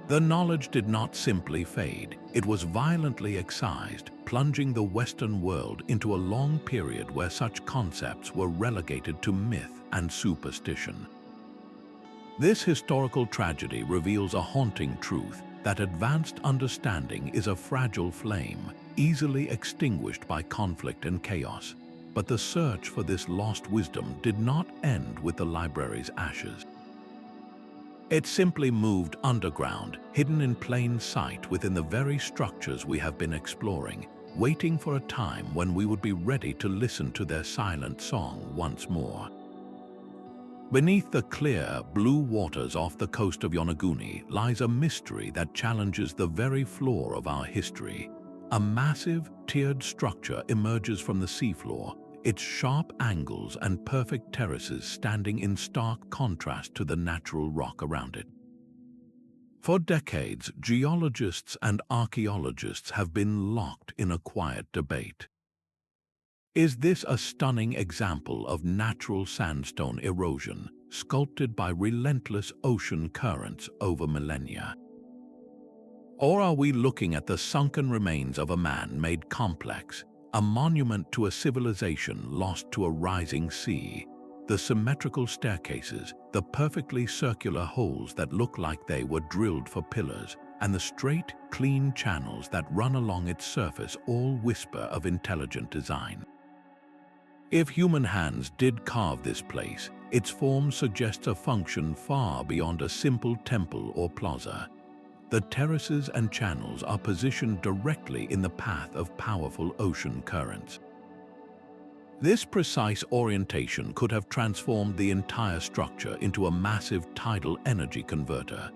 The knowledge did not simply fade, it was violently excised, plunging the Western world into a long period where such concepts were relegated to myth and superstition. This historical tragedy reveals a haunting truth that advanced understanding is a fragile flame, easily extinguished by conflict and chaos. But the search for this lost wisdom did not end with the library's ashes. It simply moved underground, hidden in plain sight within the very structures we have been exploring, waiting for a time when we would be ready to listen to their silent song once more. Beneath the clear, blue waters off the coast of Yonaguni lies a mystery that challenges the very floor of our history. A massive, tiered structure emerges from the seafloor, its sharp angles and perfect terraces standing in stark contrast to the natural rock around it. For decades, geologists and archaeologists have been locked in a quiet debate. Is this a stunning example of natural sandstone erosion, sculpted by relentless ocean currents over millennia? Or are we looking at the sunken remains of a man-made complex, a monument to a civilization lost to a rising sea? The symmetrical staircases, the perfectly circular holes that look like they were drilled for pillars, and the straight, clean channels that run along its surface all whisper of intelligent design. If human hands did carve this place, its form suggests a function far beyond a simple temple or plaza. The terraces and channels are positioned directly in the path of powerful ocean currents. This precise orientation could have transformed the entire structure into a massive tidal energy converter.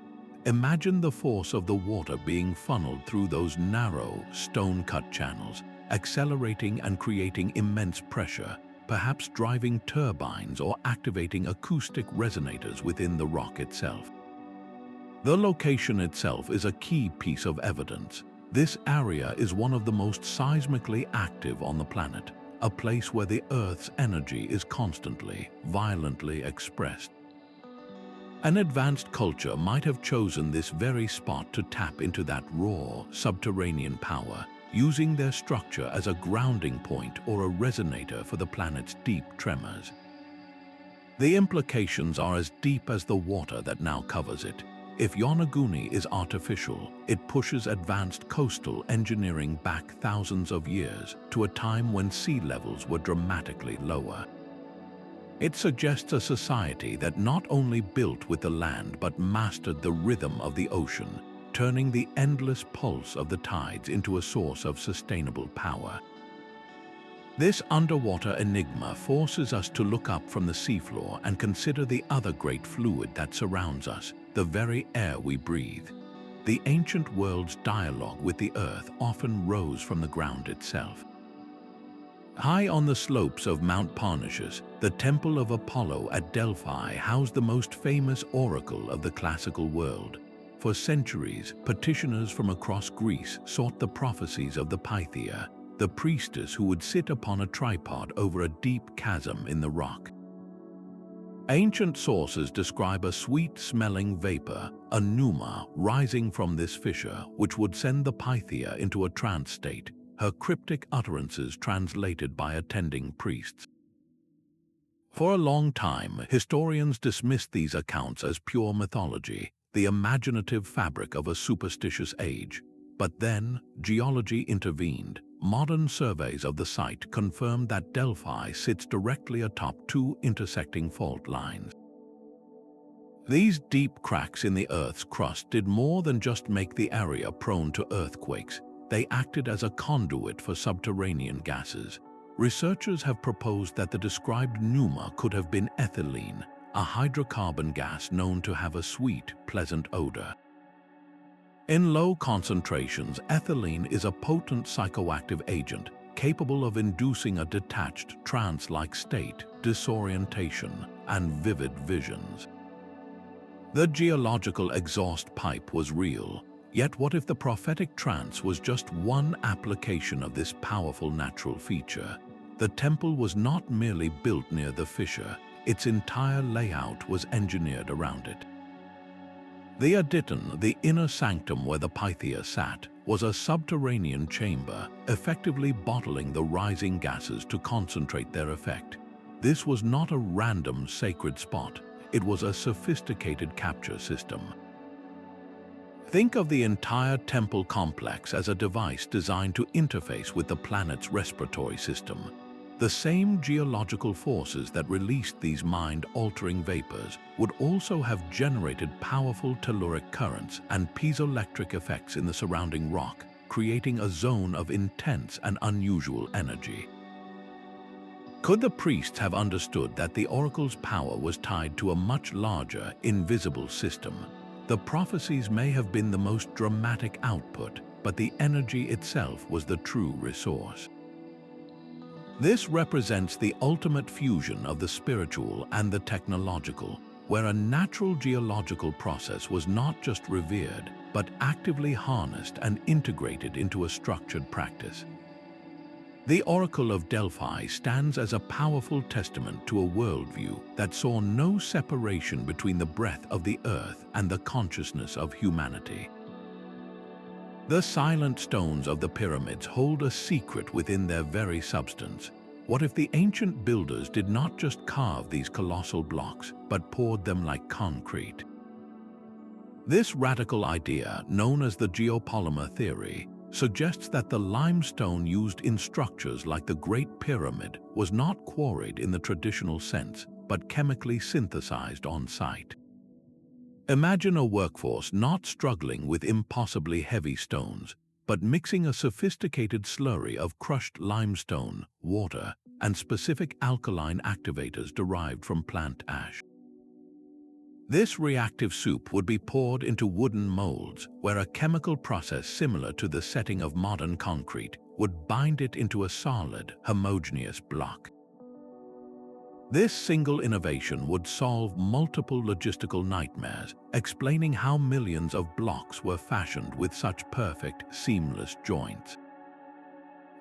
Imagine the force of the water being funneled through those narrow, stone-cut channels, accelerating and creating immense pressure, perhaps driving turbines or activating acoustic resonators within the rock itself. The location itself is a key piece of evidence. This area is one of the most seismically active on the planet, a place where the Earth's energy is constantly, violently expressed. An advanced culture might have chosen this very spot to tap into that raw, subterranean power, using their structure as a grounding point or a resonator for the planet's deep tremors. The implications are as deep as the water that now covers it. If Yonaguni is artificial, it pushes advanced coastal engineering back thousands of years to a time when sea levels were dramatically lower. It suggests a society that not only built with the land but mastered the rhythm of the ocean, turning the endless pulse of the tides into a source of sustainable power. This underwater enigma forces us to look up from the seafloor and consider the other great fluid that surrounds us, the very air we breathe. The ancient world's dialogue with the earth often rose from the ground itself. High on the slopes of Mount Parnassus, the Temple of Apollo at Delphi housed the most famous oracle of the classical world. For centuries, petitioners from across Greece sought the prophecies of the Pythia, the priestess who would sit upon a tripod over a deep chasm in the rock. Ancient sources describe a sweet-smelling vapor, a pneuma, rising from this fissure, which would send the Pythia into a trance state, her cryptic utterances translated by attending priests. For a long time, historians dismissed these accounts as pure mythology, the imaginative fabric of a superstitious age. But then, geology intervened. Modern surveys of the site confirmed that Delphi sits directly atop two intersecting fault lines. These deep cracks in the Earth's crust did more than just make the area prone to earthquakes. They acted as a conduit for subterranean gases. Researchers have proposed that the described pneuma could have been ethylene, a hydrocarbon gas known to have a sweet, pleasant odor. In low concentrations, ethylene is a potent psychoactive agent capable of inducing a detached, trance-like state, disorientation, and vivid visions. The geological exhaust pipe was real, yet what if the prophetic trance was just one application of this powerful natural feature? The temple was not merely built near the fissure, its entire layout was engineered around it. The Aditon, the inner sanctum where the Pythia sat, was a subterranean chamber, effectively bottling the rising gases to concentrate their effect. This was not a random sacred spot, it was a sophisticated capture system. Think of the entire temple complex as a device designed to interface with the planet's respiratory system. The same geological forces that released these mind-altering vapors would also have generated powerful telluric currents and piezoelectric effects in the surrounding rock, creating a zone of intense and unusual energy. Could the priests have understood that the oracle's power was tied to a much larger, invisible system? The prophecies may have been the most dramatic output, but the energy itself was the true resource. This represents the ultimate fusion of the spiritual and the technological, where a natural geological process was not just revered, but actively harnessed and integrated into a structured practice. The Oracle of Delphi stands as a powerful testament to a worldview that saw no separation between the breath of the earth and the consciousness of humanity. The silent stones of the pyramids hold a secret within their very substance. What if the ancient builders did not just carve these colossal blocks, but poured them like concrete? This radical idea, known as the geopolymer theory, suggests that the limestone used in structures like the Great Pyramid was not quarried in the traditional sense, but chemically synthesized on site. Imagine a workforce not struggling with impossibly heavy stones, but mixing a sophisticated slurry of crushed limestone, water, and specific alkaline activators derived from plant ash. This reactive soup would be poured into wooden molds, where a chemical process similar to the setting of modern concrete would bind it into a solid, homogeneous block. This single innovation would solve multiple logistical nightmares, explaining how millions of blocks were fashioned with such perfect, seamless joints.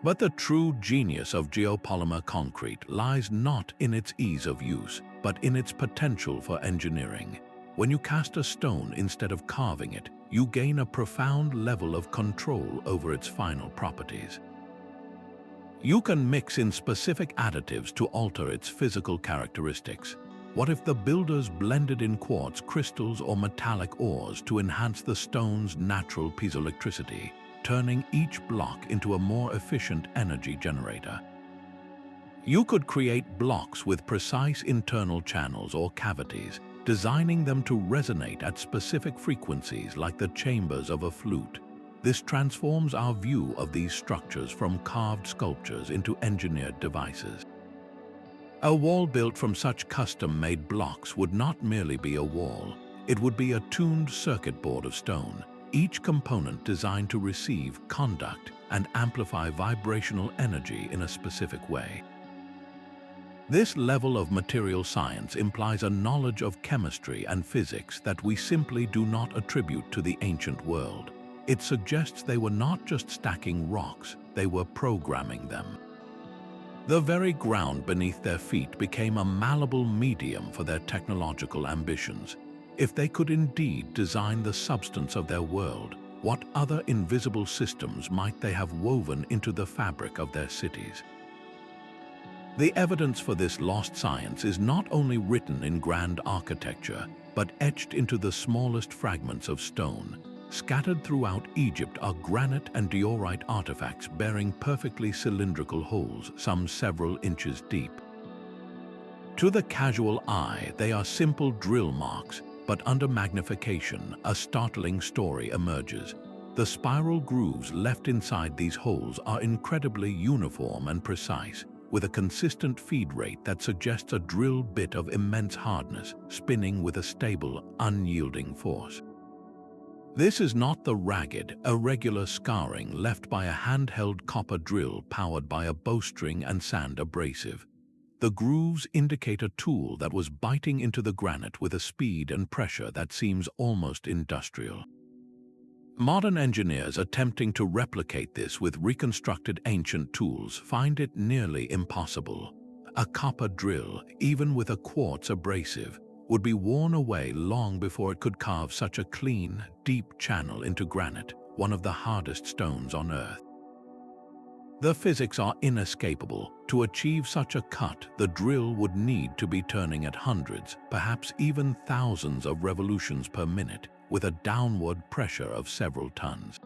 But the true genius of geopolymer concrete lies not in its ease of use, but in its potential for engineering. When you cast a stone instead of carving it, you gain a profound level of control over its final properties. You can mix in specific additives to alter its physical characteristics. What if the builders blended in quartz crystals or metallic ores to enhance the stone's natural piezoelectricity, turning each block into a more efficient energy generator? You could create blocks with precise internal channels or cavities, designing them to resonate at specific frequencies like the chambers of a flute. This transforms our view of these structures from carved sculptures into engineered devices. A wall built from such custom-made blocks would not merely be a wall, it would be a tuned circuit board of stone, each component designed to receive, conduct, and amplify vibrational energy in a specific way. This level of material science implies a knowledge of chemistry and physics that we simply do not attribute to the ancient world. It suggests they were not just stacking rocks, they were programming them. The very ground beneath their feet became a malleable medium for their technological ambitions. If they could indeed design the substance of their world, what other invisible systems might they have woven into the fabric of their cities? The evidence for this lost science is not only written in grand architecture, but etched into the smallest fragments of stone. Scattered throughout Egypt are granite and diorite artifacts bearing perfectly cylindrical holes, some several inches deep. To the casual eye, they are simple drill marks, but under magnification, a startling story emerges. The spiral grooves left inside these holes are incredibly uniform and precise, with a consistent feed rate that suggests a drill bit of immense hardness, spinning with a stable, unyielding force. This is not the ragged, irregular scarring left by a handheld copper drill powered by a bowstring and sand abrasive. The grooves indicate a tool that was biting into the granite with a speed and pressure that seems almost industrial. Modern engineers attempting to replicate this with reconstructed ancient tools find it nearly impossible. A copper drill, even with a quartz abrasive, would be worn away long before it could carve such a clean, deep channel into granite, one of the hardest stones on Earth. The physics are inescapable. To achieve such a cut, the drill would need to be turning at hundreds, perhaps even thousands of revolutions per minute, with a downward pressure of several tons.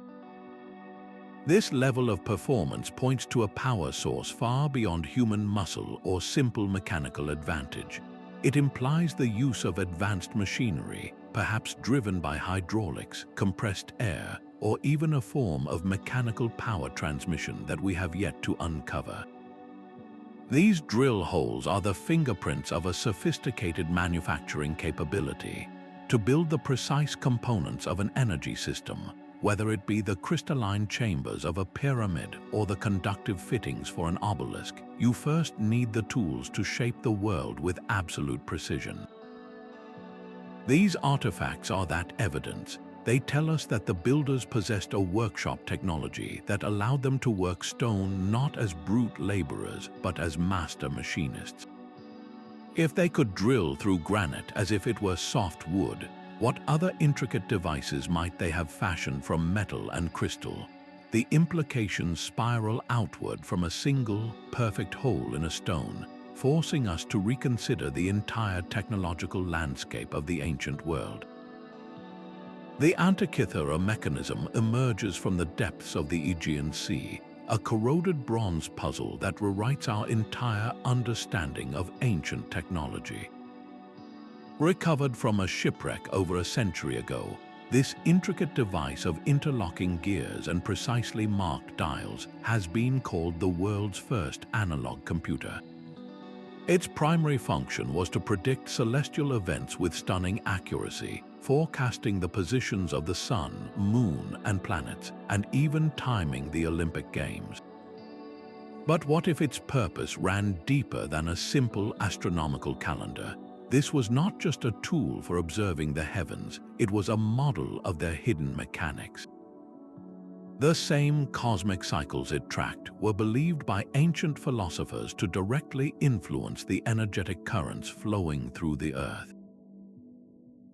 This level of performance points to a power source far beyond human muscle or simple mechanical advantage. It implies the use of advanced machinery, perhaps driven by hydraulics, compressed air, or even a form of mechanical power transmission that we have yet to uncover. These drill holes are the fingerprints of a sophisticated manufacturing capability. To build the precise components of an energy system, whether it be the crystalline chambers of a pyramid or the conductive fittings for an obelisk, you first need the tools to shape the world with absolute precision. These artifacts are that evidence. They tell us that the builders possessed a workshop technology that allowed them to work stone not as brute laborers, but as master machinists. If they could drill through granite as if it were soft wood, what other intricate devices might they have fashioned from metal and crystal? The implications spiral outward from a single, perfect hole in a stone, forcing us to reconsider the entire technological landscape of the ancient world. The Antikythera Mechanism emerges from the depths of the Aegean Sea, a corroded bronze puzzle that rewrites our entire understanding of ancient technology. Recovered from a shipwreck over a century ago, this intricate device of interlocking gears and precisely marked dials has been called the world's first analog computer. Its primary function was to predict celestial events with stunning accuracy, forecasting the positions of the sun, moon, and planets, and even timing the Olympic Games. But what if its purpose ran deeper than a simple astronomical calendar? This was not just a tool for observing the heavens, it was a model of their hidden mechanics. The same cosmic cycles it tracked were believed by ancient philosophers to directly influence the energetic currents flowing through the Earth.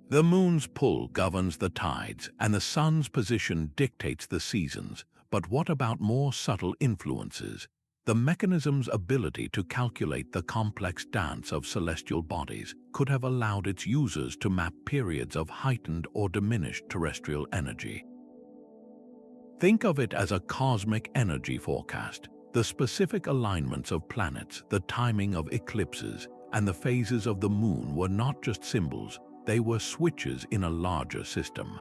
The moon's pull governs the tides, and the sun's position dictates the seasons. But what about more subtle influences? The mechanism's ability to calculate the complex dance of celestial bodies could have allowed its users to map periods of heightened or diminished terrestrial energy. Think of it as a cosmic energy forecast. The specific alignments of planets, the timing of eclipses, and the phases of the moon were not just symbols, they were switches in a larger system.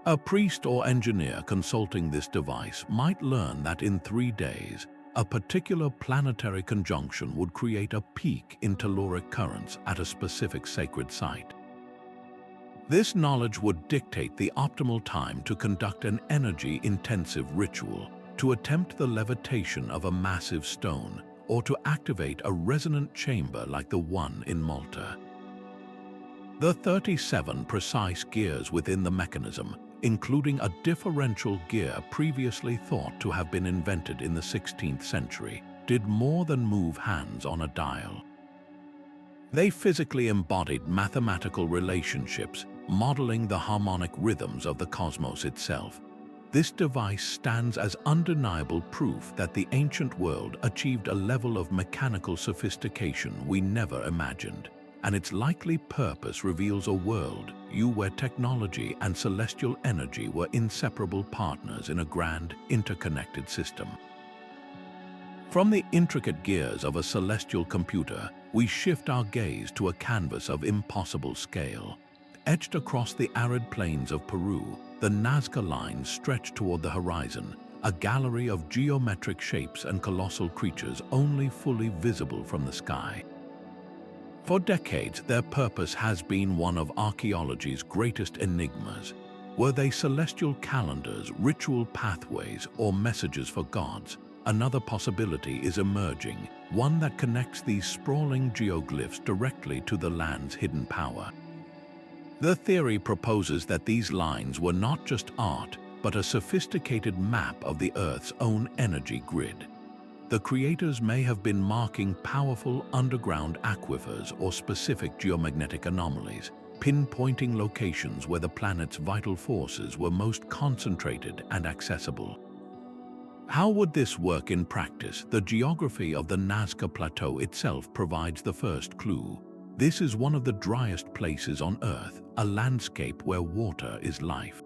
A priest or engineer consulting this device might learn that in 3 days, a particular planetary conjunction would create a peak in telluric currents at a specific sacred site. This knowledge would dictate the optimal time to conduct an energy-intensive ritual, to attempt the levitation of a massive stone, or to activate a resonant chamber like the one in Malta. The 37 precise gears within the mechanism, including a differential gear previously thought to have been invented in the 16th century, did more than move hands on a dial. They physically embodied mathematical relationships, modeling the harmonic rhythms of the cosmos itself. This device stands as undeniable proof that the ancient world achieved a level of mechanical sophistication we never imagined, and its likely purpose reveals a world where technology and celestial energy were inseparable partners in a grand, interconnected system. From the intricate gears of a celestial computer, we shift our gaze to a canvas of impossible scale. Etched across the arid plains of Peru, the Nazca lines stretch toward the horizon, a gallery of geometric shapes and colossal creatures only fully visible from the sky. For decades, their purpose has been one of archaeology's greatest enigmas. Were they celestial calendars, ritual pathways, or messages for gods? Another possibility is emerging, one that connects these sprawling geoglyphs directly to the land's hidden power. The theory proposes that these lines were not just art, but a sophisticated map of the Earth's own energy grid. The creators may have been marking powerful underground aquifers or specific geomagnetic anomalies, pinpointing locations where the planet's vital forces were most concentrated and accessible. How would this work in practice? The geography of the Nazca Plateau itself provides the first clue. This is one of the driest places on Earth, a landscape where water is life.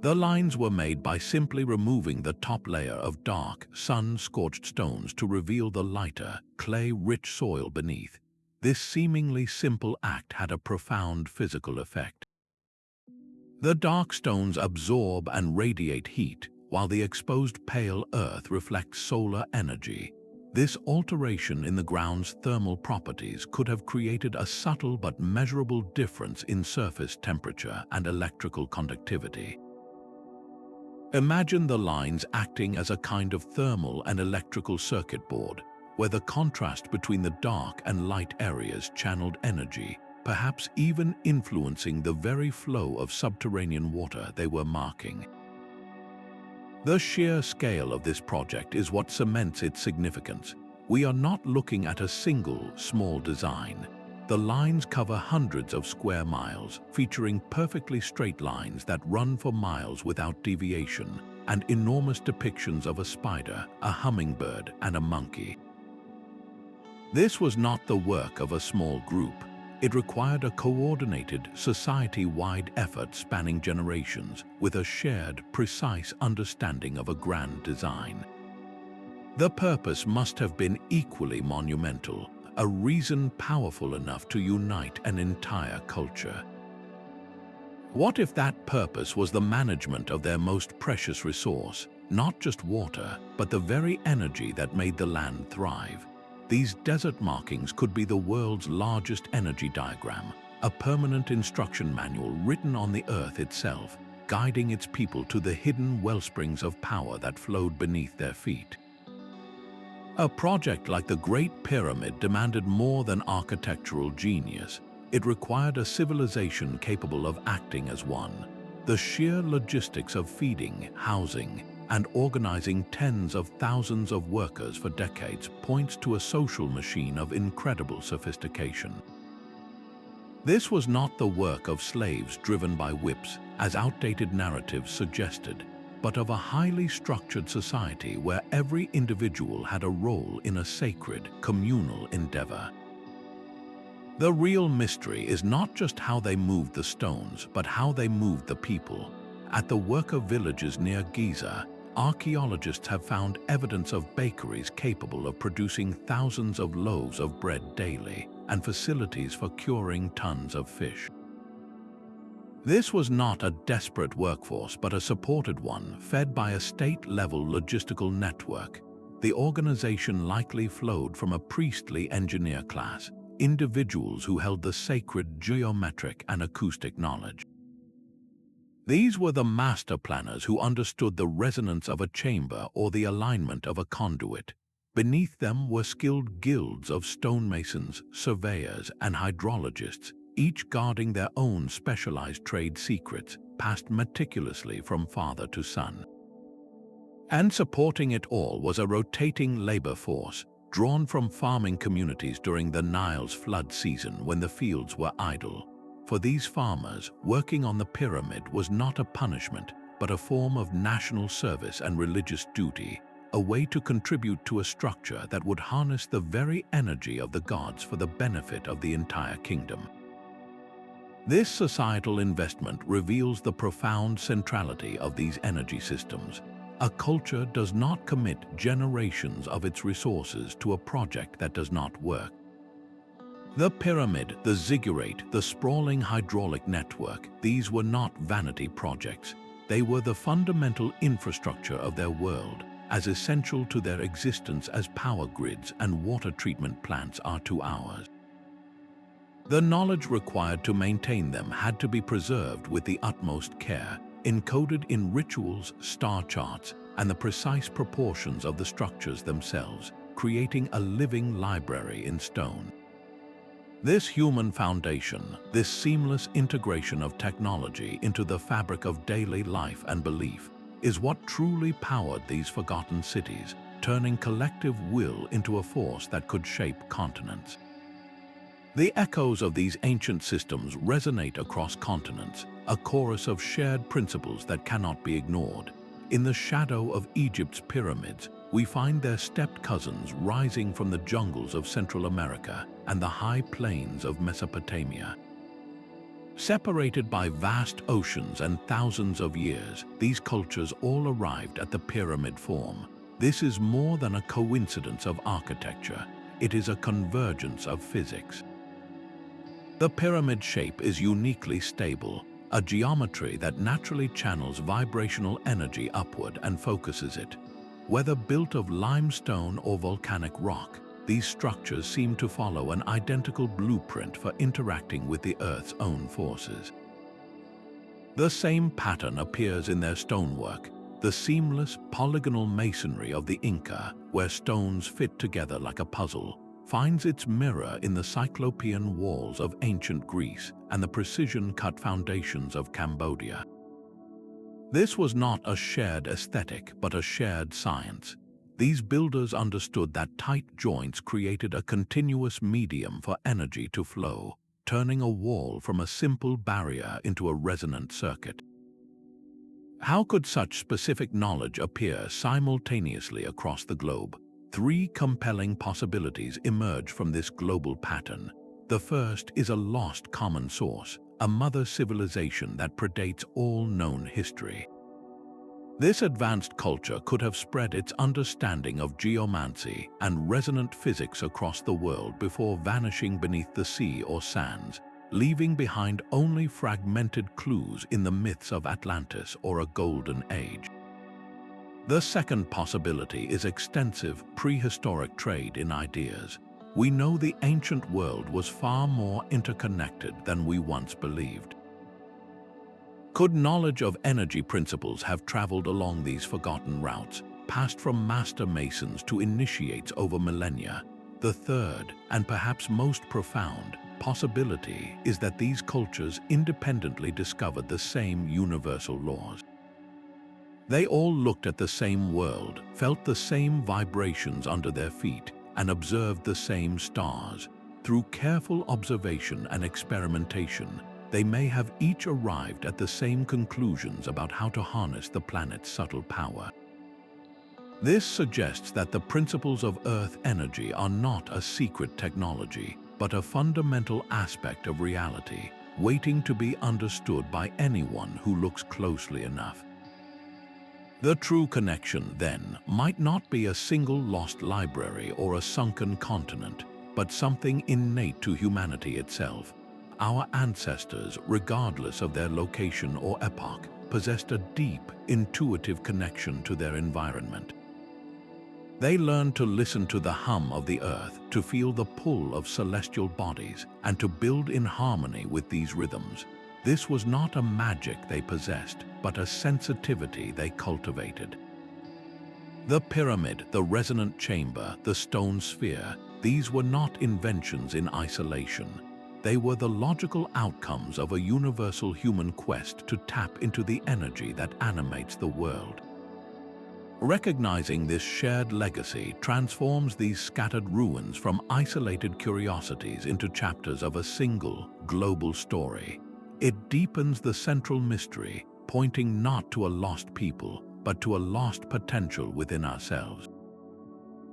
The lines were made by simply removing the top layer of dark, sun-scorched stones to reveal the lighter, clay-rich soil beneath. This seemingly simple act had a profound physical effect. The dark stones absorb and radiate heat, while the exposed pale earth reflects solar energy. This alteration in the ground's thermal properties could have created a subtle but measurable difference in surface temperature and electrical conductivity. Imagine the lines acting as a kind of thermal and electrical circuit board, where the contrast between the dark and light areas channeled energy, perhaps even influencing the very flow of subterranean water they were marking. The sheer scale of this project is what cements its significance. We are not looking at a single, small design. The lines cover hundreds of square miles, featuring perfectly straight lines that run for miles without deviation, and enormous depictions of a spider, a hummingbird, and a monkey. This was not the work of a small group. It required a coordinated, society-wide effort spanning generations with a shared, precise understanding of a grand design. The purpose must have been equally monumental, a reason powerful enough to unite an entire culture. What if that purpose was the management of their most precious resource, not just water, but the very energy that made the land thrive? These desert markings could be the world's largest energy diagram, a permanent instruction manual written on the earth itself, guiding its people to the hidden wellsprings of power that flowed beneath their feet. A project like the Great Pyramid demanded more than architectural genius. It required a civilization capable of acting as one. The sheer logistics of feeding, housing, and organizing tens of thousands of workers for decades points to a social machine of incredible sophistication. This was not the work of slaves driven by whips, as outdated narratives suggested, but of a highly structured society where every individual had a role in a sacred, communal endeavor. The real mystery is not just how they moved the stones, but how they moved the people. At the worker villages near Giza, archaeologists have found evidence of bakeries capable of producing thousands of loaves of bread daily and facilities for curing tons of fish. This was not a desperate workforce, but a supported one, fed by a state-level logistical network. The organization likely flowed from a priestly engineer class, individuals who held the sacred geometric and acoustic knowledge. These were the master planners who understood the resonance of a chamber or the alignment of a conduit. Beneath them were skilled guilds of stonemasons, surveyors, and hydrologists, each guarding their own specialized trade secrets, passed meticulously from father to son. And supporting it all was a rotating labor force, drawn from farming communities during the Nile's flood season when the fields were idle. For these farmers, working on the pyramid was not a punishment, but a form of national service and religious duty, a way to contribute to a structure that would harness the very energy of the gods for the benefit of the entire kingdom. This societal investment reveals the profound centrality of these energy systems. A culture does not commit generations of its resources to a project that does not work. The pyramid, the ziggurat, the sprawling hydraulic network, these were not vanity projects. They were the fundamental infrastructure of their world, as essential to their existence as power grids and water treatment plants are to ours. The knowledge required to maintain them had to be preserved with the utmost care, encoded in rituals, star charts, and the precise proportions of the structures themselves, creating a living library in stone. This human foundation, this seamless integration of technology into the fabric of daily life and belief, is what truly powered these forgotten cities, turning collective will into a force that could shape continents. The echoes of these ancient systems resonate across continents, a chorus of shared principles that cannot be ignored. In the shadow of Egypt's pyramids, we find their stepped cousins rising from the jungles of Central America and the high plains of Mesopotamia. Separated by vast oceans and thousands of years, these cultures all arrived at the pyramid form. This is more than a coincidence of architecture. It is a convergence of physics. The pyramid shape is uniquely stable, a geometry that naturally channels vibrational energy upward and focuses it. Whether built of limestone or volcanic rock, these structures seem to follow an identical blueprint for interacting with the Earth's own forces. The same pattern appears in their stonework, the seamless polygonal masonry of the Inca, where stones fit together like a puzzle, finds its mirror in the cyclopean walls of ancient Greece and the precision-cut foundations of Cambodia. This was not a shared aesthetic, but a shared science. These builders understood that tight joints created a continuous medium for energy to flow, turning a wall from a simple barrier into a resonant circuit. How could such specific knowledge appear simultaneously across the globe? Three compelling possibilities emerge from this global pattern. The first is a lost common source, a mother civilization that predates all known history. This advanced culture could have spread its understanding of geomancy and resonant physics across the world before vanishing beneath the sea or sands, leaving behind only fragmented clues in the myths of Atlantis or a golden age. The second possibility is extensive prehistoric trade in ideas. We know the ancient world was far more interconnected than we once believed. Could knowledge of energy principles have traveled along these forgotten routes, passed from master masons to initiates over millennia? The third, and perhaps most profound, possibility is that these cultures independently discovered the same universal laws. They all looked at the same world, felt the same vibrations under their feet, and observed the same stars. Through careful observation and experimentation, they may have each arrived at the same conclusions about how to harness the planet's subtle power. This suggests that the principles of Earth energy are not a secret technology, but a fundamental aspect of reality, waiting to be understood by anyone who looks closely enough. The true connection, then, might not be a single lost library or a sunken continent, but something innate to humanity itself. Our ancestors, regardless of their location or epoch, possessed a deep, intuitive connection to their environment. They learned to listen to the hum of the earth, to feel the pull of celestial bodies, and to build in harmony with these rhythms. This was not a magic they possessed, but a sensitivity they cultivated. The pyramid, the resonant chamber, the stone sphere, these were not inventions in isolation. They were the logical outcomes of a universal human quest to tap into the energy that animates the world. Recognizing this shared legacy transforms these scattered ruins from isolated curiosities into chapters of a single, global story. It deepens the central mystery, pointing not to a lost people, but to a lost potential within ourselves.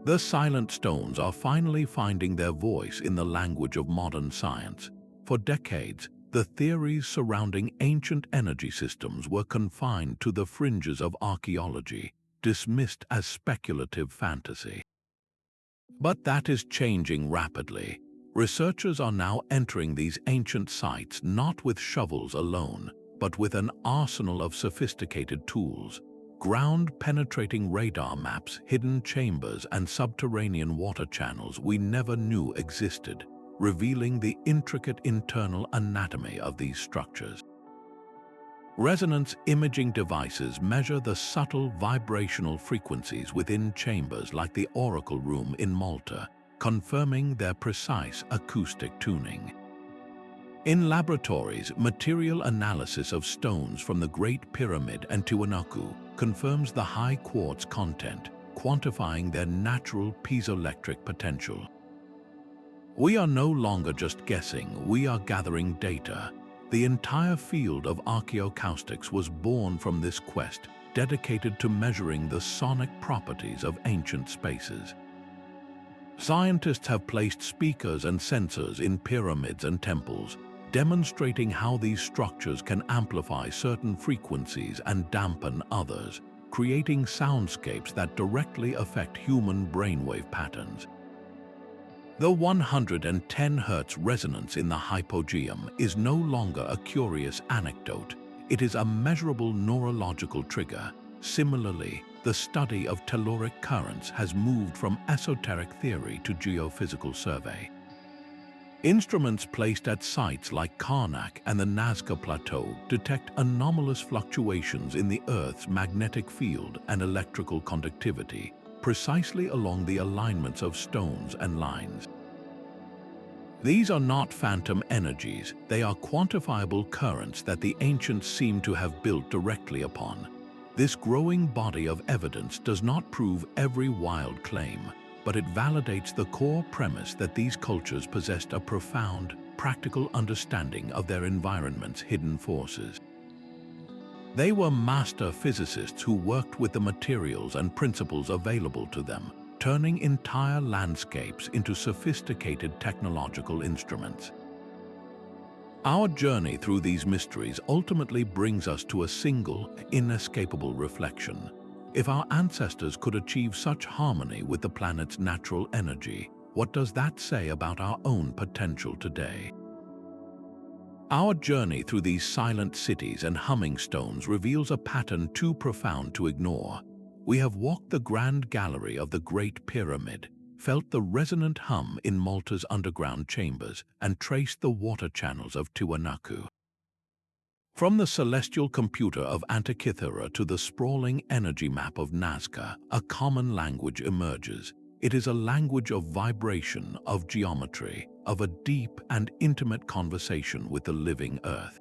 The silent stones are finally finding their voice in the language of modern science. For decades, the theories surrounding ancient energy systems were confined to the fringes of archaeology, dismissed as speculative fantasy. But that is changing rapidly. Researchers are now entering these ancient sites not with shovels alone, but with an arsenal of sophisticated tools. Ground-penetrating radar maps, hidden chambers, and subterranean water channels we never knew existed, revealing the intricate internal anatomy of these structures. Resonance imaging devices measure the subtle vibrational frequencies within chambers like the Oracle Room in Malta, confirming their precise acoustic tuning. In laboratories, material analysis of stones from the Great Pyramid and Tiwanaku confirms the high quartz content, quantifying their natural piezoelectric potential. We are no longer just guessing, we are gathering data. The entire field of archaeoacoustics was born from this quest, dedicated to measuring the sonic properties of ancient spaces. Scientists have placed speakers and sensors in pyramids and temples, demonstrating how these structures can amplify certain frequencies and dampen others, creating soundscapes that directly affect human brainwave patterns. The 110 Hz resonance in the Hypogeum is no longer a curious anecdote. It is a measurable neurological trigger. Similarly, the study of telluric currents has moved from esoteric theory to geophysical survey. Instruments placed at sites like Carnac and the Nazca Plateau detect anomalous fluctuations in the Earth's magnetic field and electrical conductivity, precisely along the alignments of stones and lines. These are not phantom energies, they are quantifiable currents that the ancients seem to have built directly upon. This growing body of evidence does not prove every wild claim, but it validates the core premise that these cultures possessed a profound, practical understanding of their environment's hidden forces. They were master physicists who worked with the materials and principles available to them turning entire landscapes into sophisticated technological instruments. Our journey through these mysteries ultimately brings us to a single, inescapable reflection. If our ancestors could achieve such harmony with the planet's natural energy, what does that say about our own potential today? Our journey through these silent cities and humming stones reveals a pattern too profound to ignore. We have walked the grand gallery of the Great Pyramid, felt the resonant hum in Malta's underground chambers, and traced the water channels of Tiwanaku. From the celestial computer of Antikythera to the sprawling energy map of Nazca, a common language emerges. It is a language of vibration, of geometry, of a deep and intimate conversation with the living earth.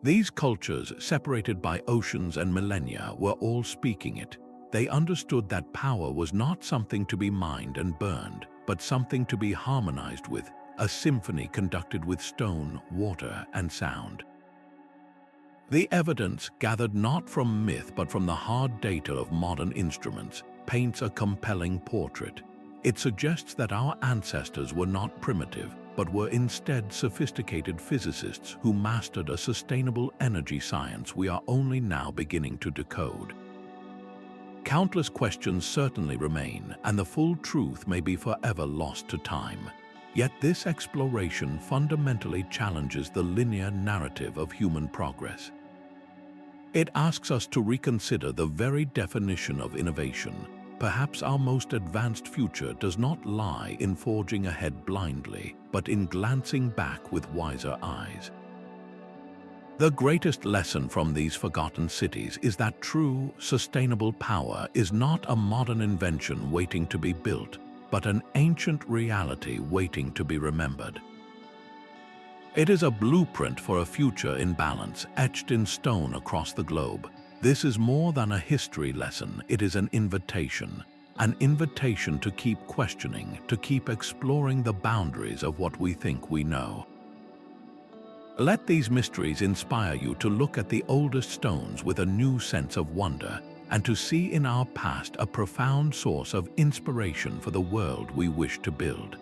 These cultures, separated by oceans and millennia, were all speaking it. They understood that power was not something to be mined and burned, but something to be harmonized with, a symphony conducted with stone, water, and sound. The evidence, gathered not from myth but from the hard data of modern instruments, paints a compelling portrait. It suggests that our ancestors were not primitive, but were instead sophisticated physicists who mastered a sustainable energy science we are only now beginning to decode. Countless questions certainly remain, and the full truth may be forever lost to time. Yet this exploration fundamentally challenges the linear narrative of human progress. It asks us to reconsider the very definition of innovation. Perhaps our most advanced future does not lie in forging ahead blindly, but in glancing back with wiser eyes. The greatest lesson from these forgotten cities is that true, sustainable power is not a modern invention waiting to be built, but an ancient reality waiting to be remembered. It is a blueprint for a future in balance, etched in stone across the globe. This is more than a history lesson, it is an invitation to keep questioning, to keep exploring the boundaries of what we think we know. Let these mysteries inspire you to look at the oldest stones with a new sense of wonder, and to see in our past a profound source of inspiration for the world we wish to build.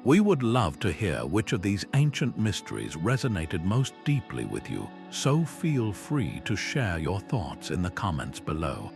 We would love to hear which of these ancient mysteries resonated most deeply with you, so feel free to share your thoughts in the comments below.